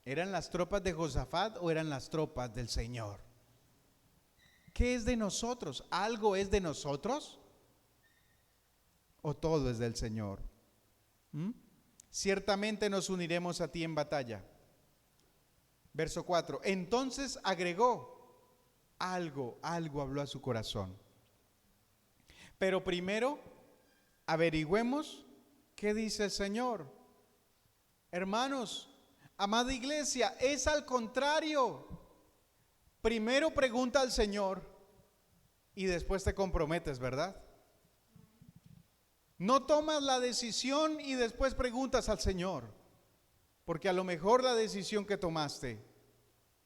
¿Eran las tropas de Josafat o eran las tropas del Señor? ¿Qué es de nosotros? ¿Algo es de nosotros? ¿O todo es del Señor? Ciertamente nos uniremos a ti en batalla. Verso 4. Entonces agregó, algo habló a su corazón. Pero primero averigüemos qué dice el Señor. Hermanos, amada iglesia, es al contrario. Primero pregunta al Señor y después te comprometes, ¿verdad? No tomas la decisión y después preguntas al Señor, porque a lo mejor la decisión que tomaste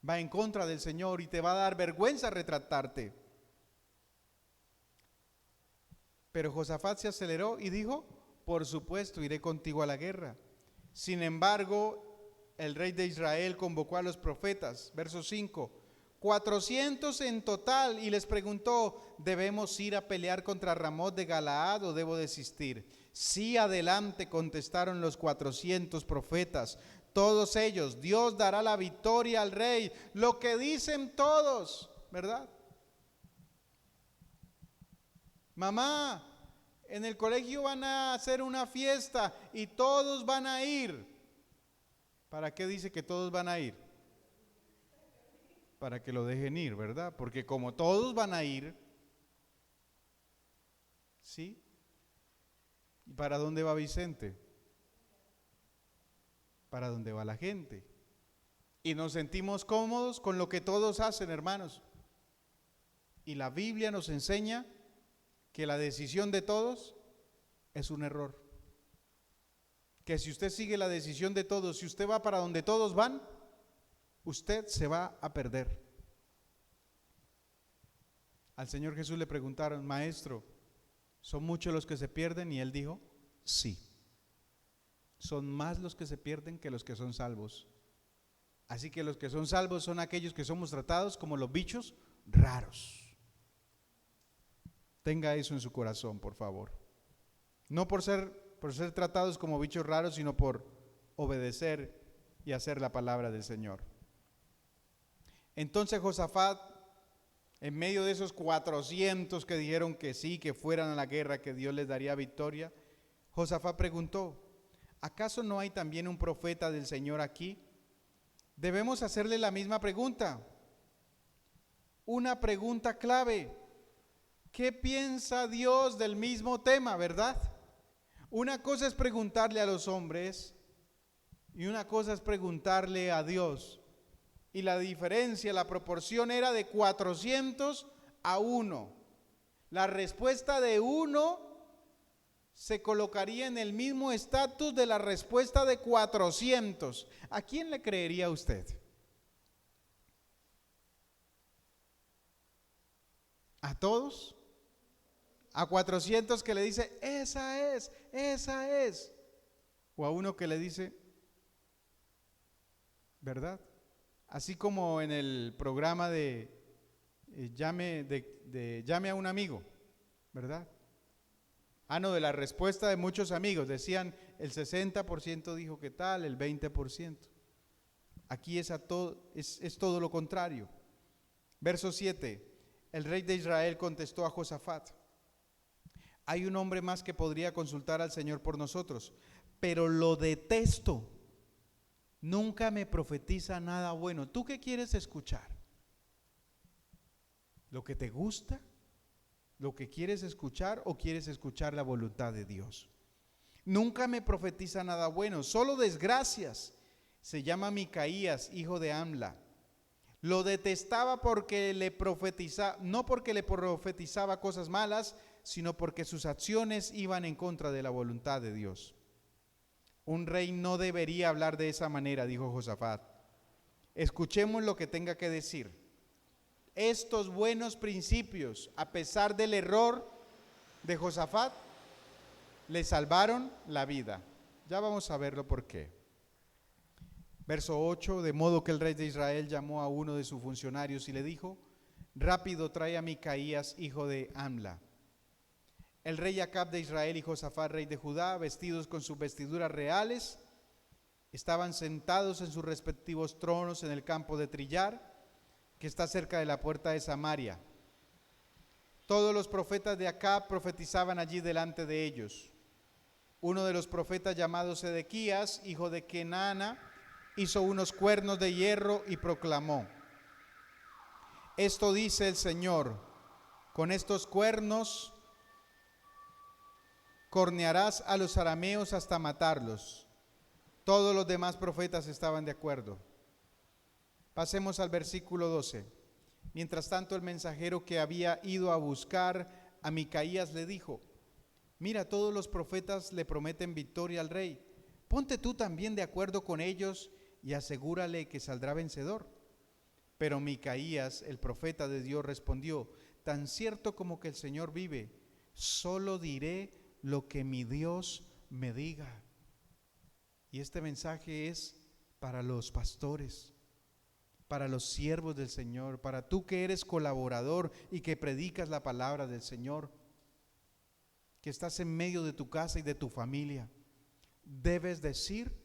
va en contra del Señor y te va a dar vergüenza retractarte. Pero Josafat se aceleró y dijo, por supuesto, iré contigo a la guerra. Sin embargo, el rey de Israel convocó a los profetas, verso 5, 400 en total, y les preguntó, ¿debemos ir a pelear contra Ramot de Galaad o debo desistir? Sí, adelante, contestaron los 400 profetas, todos ellos, Dios dará la victoria al rey, lo que dicen todos, ¿verdad? Mamá, en el colegio van a hacer una fiesta y todos van a ir. ¿Para qué dice que todos van a ir? Para que lo dejen ir, ¿verdad? Porque como todos van a ir, ¿sí? ¿Y para dónde va Vicente? Para dónde va la gente. Y nos sentimos cómodos con lo que todos hacen, hermanos. Y la Biblia nos enseña que la decisión de todos es un error. Que si usted sigue la decisión de todos, si usted va para donde todos van, usted se va a perder. Al Señor Jesús le preguntaron, maestro, ¿son muchos los que se pierden? Y él dijo, sí. Son más los que se pierden que los que son salvos. Así que los que son salvos son aquellos que somos tratados como los bichos raros. Tenga eso en su corazón, por favor. No por ser tratados como bichos raros, sino por obedecer y hacer la palabra del Señor. Entonces Josafat, en medio de esos 400 que dijeron que sí, que fueran a la guerra, que Dios les daría victoria, Josafat preguntó, ¿acaso no hay también un profeta del Señor aquí? Debemos hacerle la misma pregunta. Una pregunta clave. ¿Qué piensa Dios del mismo tema, verdad? Una cosa es preguntarle a los hombres y una cosa es preguntarle a Dios. Y la diferencia, la proporción era de 400 a 1. La respuesta de 1 se colocaría en el mismo estatus de la respuesta de 400. ¿A quién le creería usted? ¿A todos? A 400 que le dice, esa es. O a uno que le dice, ¿verdad? Así como en el programa de llame a un amigo, ¿verdad? No, de la respuesta de muchos amigos, decían el 60% dijo que tal, el 20%. Aquí es todo lo contrario. Verso 7, el rey de Israel contestó a Josafat, hay un hombre más que podría consultar al Señor por nosotros, pero lo detesto. Nunca me profetiza nada bueno. ¿Tú qué quieres escuchar? ¿Lo que te gusta? ¿Lo que quieres escuchar o quieres escuchar la voluntad de Dios? Nunca me profetiza nada bueno, solo desgracias. Se llama Micaías, hijo de Amla. Lo detestaba porque le profetizaba, no porque le profetizaba cosas malas, sino porque sus acciones iban en contra de la voluntad de Dios. Un rey no debería hablar de esa manera, dijo Josafat. Escuchemos lo que tenga que decir. Estos buenos principios, a pesar del error de Josafat, le salvaron la vida. Ya vamos a verlo por qué. Verso 8, de modo que el rey de Israel llamó a uno de sus funcionarios y le dijo: rápido trae a Micaías, hijo de Amla. El rey Acab de Israel y Josafat, rey de Judá, vestidos con sus vestiduras reales, estaban sentados en sus respectivos tronos en el campo de trillar, que está cerca de la puerta de Samaria. Todos los profetas de Acab profetizaban allí delante de ellos. Uno de los profetas, llamado Sedequías, hijo de Kenana, hizo unos cuernos de hierro y proclamó: esto dice el Señor, con estos cuernos cornearás a los arameos hasta matarlos. Todos los demás profetas estaban de acuerdo. Pasemos al versículo 12. Mientras tanto, el mensajero que había ido a buscar a Micaías le dijo: mira, todos los profetas le prometen victoria al rey. Ponte tú también de acuerdo con ellos y asegúrale que saldrá vencedor. Pero Micaías, el profeta de Dios, respondió: tan cierto como que el Señor vive, solo diré lo que mi Dios me diga. Y este mensaje es para los pastores, para los siervos del Señor, para tú que eres colaborador y que predicas la palabra del Señor, que estás en medio de tu casa y de tu familia. Debes decir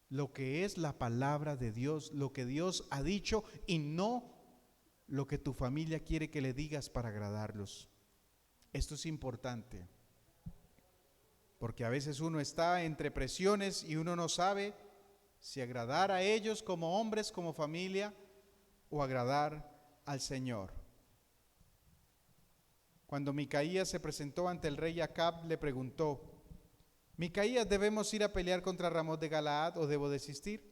lo que es la palabra de Dios, lo que Dios ha dicho, y no lo que tu familia quiere que le digas para agradarlos. Esto es importante, porque a veces uno está entre presiones y uno no sabe si agradar a ellos como hombres, como familia, o agradar al Señor. Cuando Micaías se presentó ante el rey Acab, le preguntó: Micaías, ¿debemos ir a pelear contra Ramot de Galaad o debo desistir?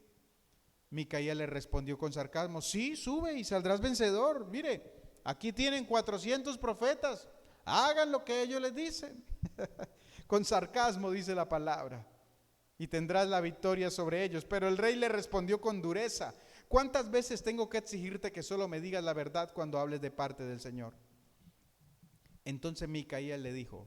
Micaías le respondió con sarcasmo: sí, sube y saldrás vencedor. Mire, aquí tienen 400 profetas, hagan lo que ellos les dicen. Con sarcasmo dice la palabra, y tendrás la victoria sobre ellos. Pero el rey le respondió con dureza: ¿cuántas veces tengo que exigirte que solo me digas la verdad cuando hables de parte del Señor? Entonces Micaías le dijo: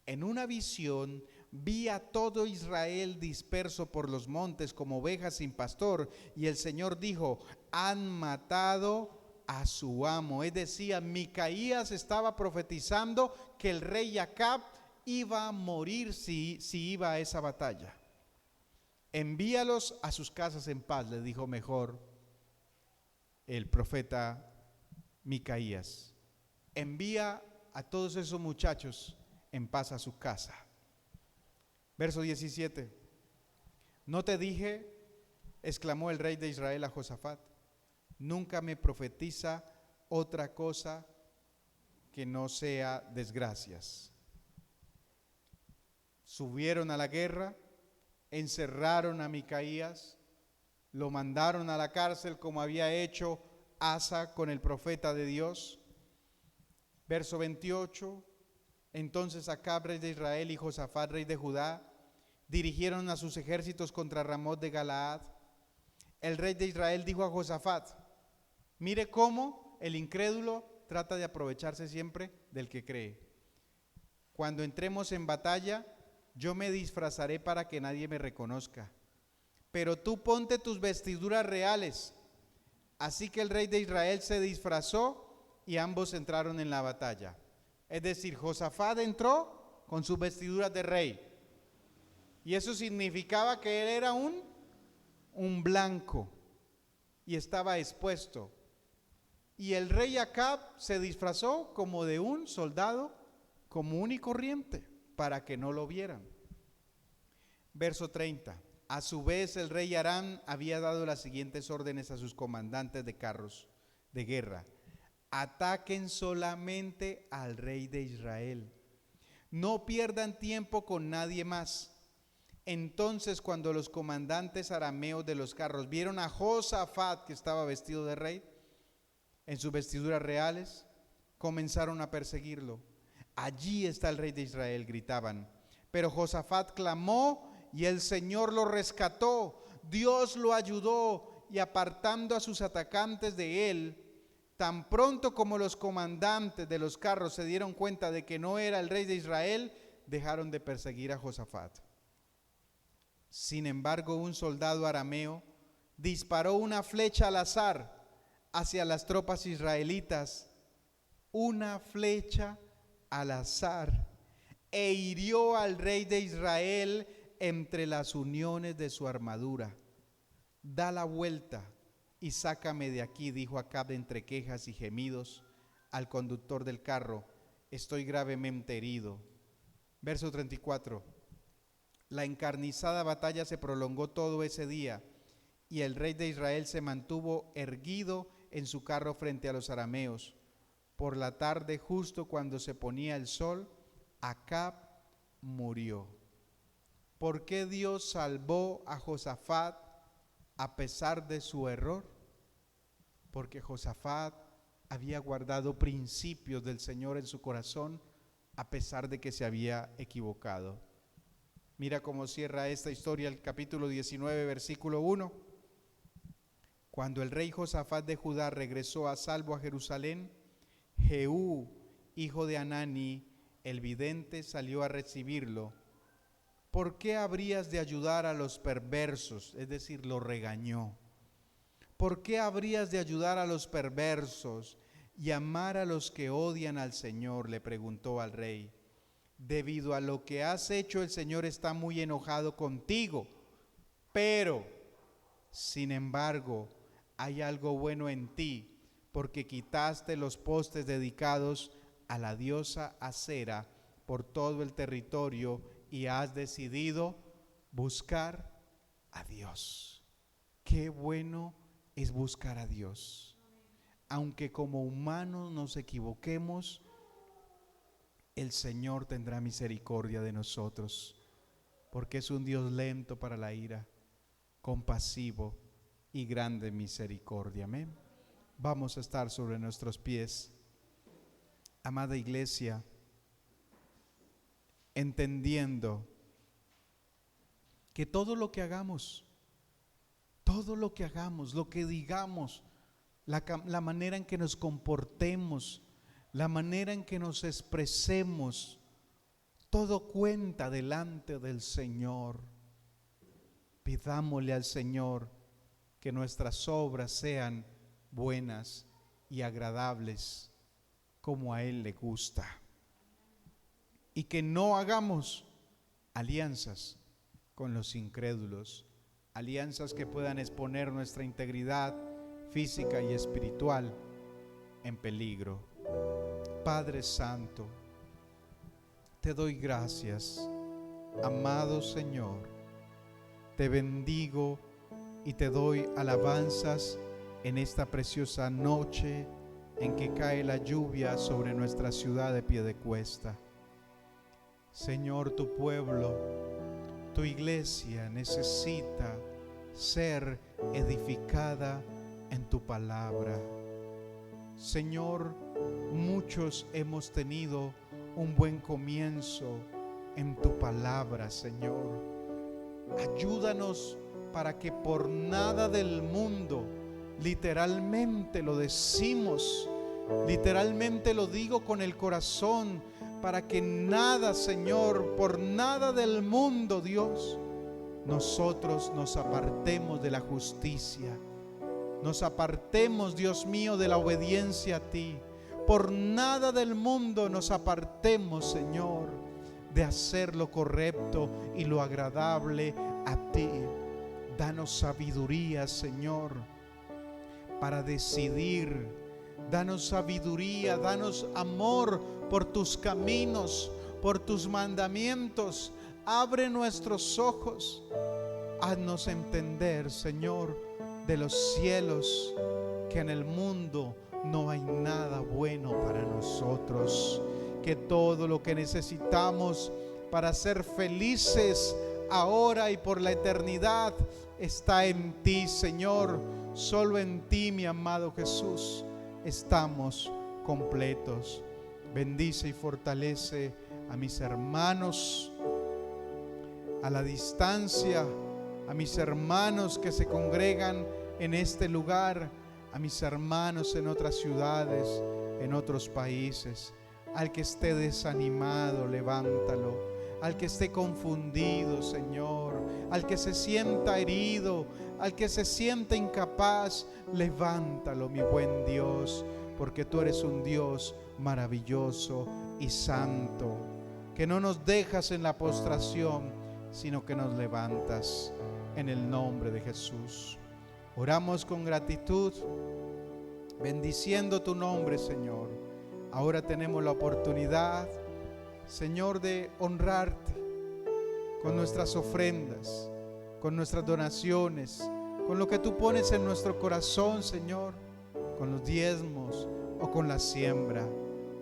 en una visión vi a todo Israel disperso por los montes como ovejas sin pastor, y el Señor dijo: han matado a su amo. Es decir, Micaías estaba profetizando que el rey Acab iba a morir si iba a esa batalla. Envíalos a sus casas en paz, le dijo mejor el profeta Micaías. Envía a todos esos muchachos en paz a su casa. Verso 17. ¿No te dije?, exclamó el rey de Israel a Josafat, nunca me profetiza otra cosa que no sea desgracias. Subieron a la guerra, encerraron a Micaías, lo mandaron a la cárcel como había hecho Asa con el profeta de Dios. Verso 28. Entonces Acab, rey de Israel, y Josafat, rey de Judá, dirigieron a sus ejércitos contra Ramot de Galaad. El rey de Israel dijo a Josafat: mire cómo el incrédulo trata de aprovecharse siempre del que cree. Cuando entremos en batalla, yo me disfrazaré para que nadie me reconozca, pero tú ponte tus vestiduras reales. Así que el rey de Israel se disfrazó y ambos entraron en la batalla. Es decir, Josafat entró con sus vestiduras de rey, y eso significaba que él era un blanco y estaba expuesto. Y el rey Acab se disfrazó como de un soldado común y corriente para que no lo vieran. Verso 30. A su vez el rey Aram había dado las siguientes órdenes a sus comandantes de carros de guerra: ataquen solamente al rey de Israel, no pierdan tiempo con nadie más. Entonces, cuando los comandantes arameos de los carros vieron a Josafat, que estaba vestido de rey, en sus vestiduras reales, comenzaron a perseguirlo. Allí está el rey de Israel, gritaban. Pero Josafat clamó y el Señor lo rescató. Dios lo ayudó, y apartando a sus atacantes de él, tan pronto como los comandantes de los carros se dieron cuenta de que no era el rey de Israel, dejaron de perseguir a Josafat. Sin embargo, un soldado arameo disparó una flecha al azar hacia las tropas israelitas, una flecha al azar, e hirió al rey de Israel entre las uniones de su armadura. Da la vuelta y sácame de aquí, dijo Acab entre quejas y gemidos al conductor del carro, estoy gravemente herido. Verso 34. La encarnizada batalla se prolongó todo ese día, y el rey de Israel se mantuvo erguido en su carro frente a los arameos. Por la tarde, justo cuando se ponía el sol, Acab murió. ¿Por qué Dios salvó a Josafat a pesar de su error? Porque Josafat había guardado principios del Señor en su corazón a pesar de que se había equivocado. Mira cómo cierra esta historia el capítulo 19, versículo 1. Cuando el rey Josafat de Judá regresó a salvo a Jerusalén, Jehú, hijo de Hanani, el vidente, salió a recibirlo. ¿Por qué habrías de ayudar a los perversos? Es decir, lo regañó. ¿Por qué habrías de ayudar a los perversos y amar a los que odian al Señor?, le preguntó al rey. Debido a lo que has hecho, el Señor está muy enojado contigo, pero, sin embargo, hay algo bueno en ti, porque quitaste los postes dedicados a la diosa Acera por todo el territorio y has decidido buscar a Dios. Qué bueno es buscar a Dios. Aunque como humanos nos equivoquemos, el Señor tendrá misericordia de nosotros, porque es un Dios lento para la ira, compasivo y grande en misericordia. Amén. Vamos a estar sobre nuestros pies. Amada iglesia, entendiendo que todo lo que hagamos, lo que digamos, la manera en que nos comportemos, la manera en que nos expresemos, todo cuenta delante del Señor. Pidámosle al Señor que nuestras obras sean buenas y agradables como a Él le gusta, y que no hagamos alianzas con los incrédulos, alianzas que puedan exponer nuestra integridad física y espiritual en peligro. Padre Santo, te doy gracias, amado Señor, te bendigo y te doy alabanzas en esta preciosa noche en que cae la lluvia sobre nuestra ciudad de Piedecuesta. Señor, tu pueblo, tu iglesia necesita ser edificada en tu palabra. Señor, muchos hemos tenido un buen comienzo en tu palabra, Señor. Ayúdanos para que por nada del mundo, literalmente lo decimos, literalmente lo digo con el corazón, para que nada, Señor, por nada del mundo, Dios, nosotros nos apartemos de la justicia, nos apartemos, Dios mío, de la obediencia a ti. Por nada del mundo nos apartemos, Señor, de hacer lo correcto y lo agradable a ti. Danos sabiduría, Señor, para decidir. Danos sabiduría, danos amor por tus caminos, por tus mandamientos. Abre nuestros ojos. Haznos entender, Señor, de los cielos, que en el mundo no hay nada bueno para nosotros, que todo lo que necesitamos para ser felices ahora y por la eternidad está en ti, Señor. Solo en ti, mi amado Jesús, estamos completos. Bendice y fortalece a mis hermanos a la distancia, a mis hermanos que se congregan en este lugar, a mis hermanos en otras ciudades, en otros países. Al que esté desanimado, levántalo. Al que esté confundido, Señor, al que se sienta herido, al que se sienta incapaz, levántalo, mi buen Dios, porque tú eres un Dios maravilloso y santo, que no nos dejas en la postración, sino que nos levantas, en el nombre de Jesús. Oramos con gratitud, bendiciendo tu nombre, Señor. Ahora tenemos la oportunidad, Señor, de honrarte con nuestras ofrendas, con nuestras donaciones, con lo que tú pones en nuestro corazón, Señor, con los diezmos o con la siembra.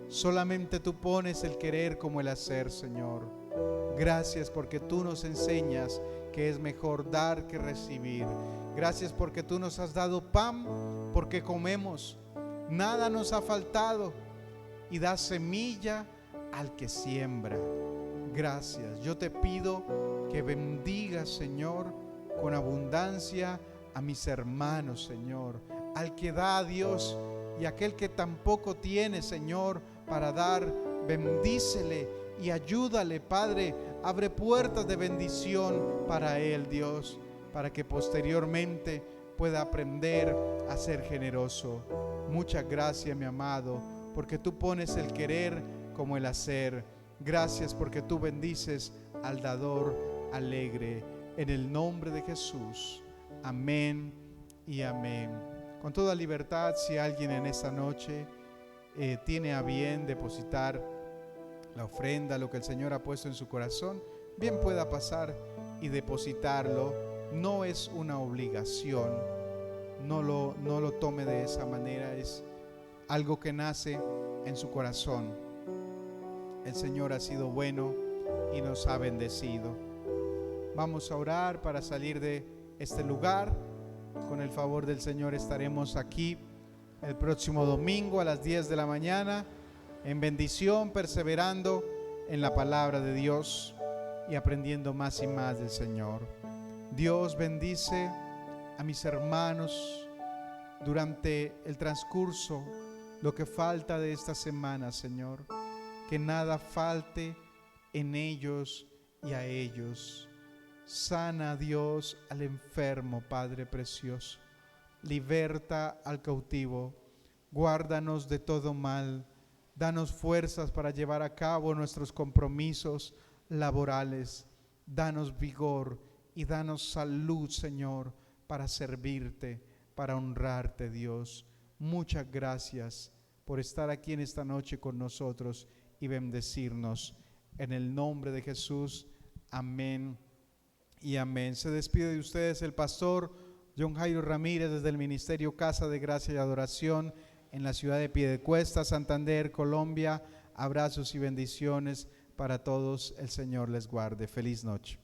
Solamente tú pones el querer como el hacer, Señor. Gracias porque tú nos enseñas que es mejor dar que recibir. Gracias porque tú nos has dado pan, porque comemos. Nada nos ha faltado y das semilla al que siembra. Gracias. Yo te pido que bendigas, Señor, con abundancia a mis hermanos, Señor, al que da a Dios y aquel que tampoco tiene, Señor, para dar. Bendícele y ayúdale, Padre. Abre puertas de bendición para él, Dios, para que posteriormente pueda aprender a ser generoso. Muchas gracias, mi amado, porque tú pones el querer como el hacer. Gracias porque tú bendices al dador alegre. En el nombre de Jesús. Amén y amén. Con toda libertad, si alguien en esta noche tiene a bien depositar la ofrenda, lo que el Señor ha puesto en su corazón, bien pueda pasar y depositarlo. No es una obligación, no lo tome de esa manera, es algo que nace en su corazón. El Señor ha sido bueno y nos ha bendecido. Vamos a orar para salir de este lugar. Con el favor del Señor estaremos aquí el próximo domingo a las 10 de la mañana en bendición, perseverando en la palabra de Dios y aprendiendo más y más del Señor. Dios bendice a mis hermanos durante el transcurso, lo que falta de esta semana, Señor. Que nada falte en ellos y a ellos. Sana, Dios, al enfermo, Padre precioso. Liberta al cautivo. Guárdanos de todo mal. Danos fuerzas para llevar a cabo nuestros compromisos laborales. Danos vigor y danos salud, Señor, para servirte, para honrarte, Dios. Muchas gracias por estar aquí en esta noche con nosotros y bendecirnos. En el nombre de Jesús, amén y amén. Se despide de ustedes el pastor John Jairo Ramírez desde el Ministerio Casa de Gracia y Adoración en la ciudad de Piedecuesta, Santander, Colombia. Abrazos y bendiciones para todos. El Señor les guarde. Feliz noche.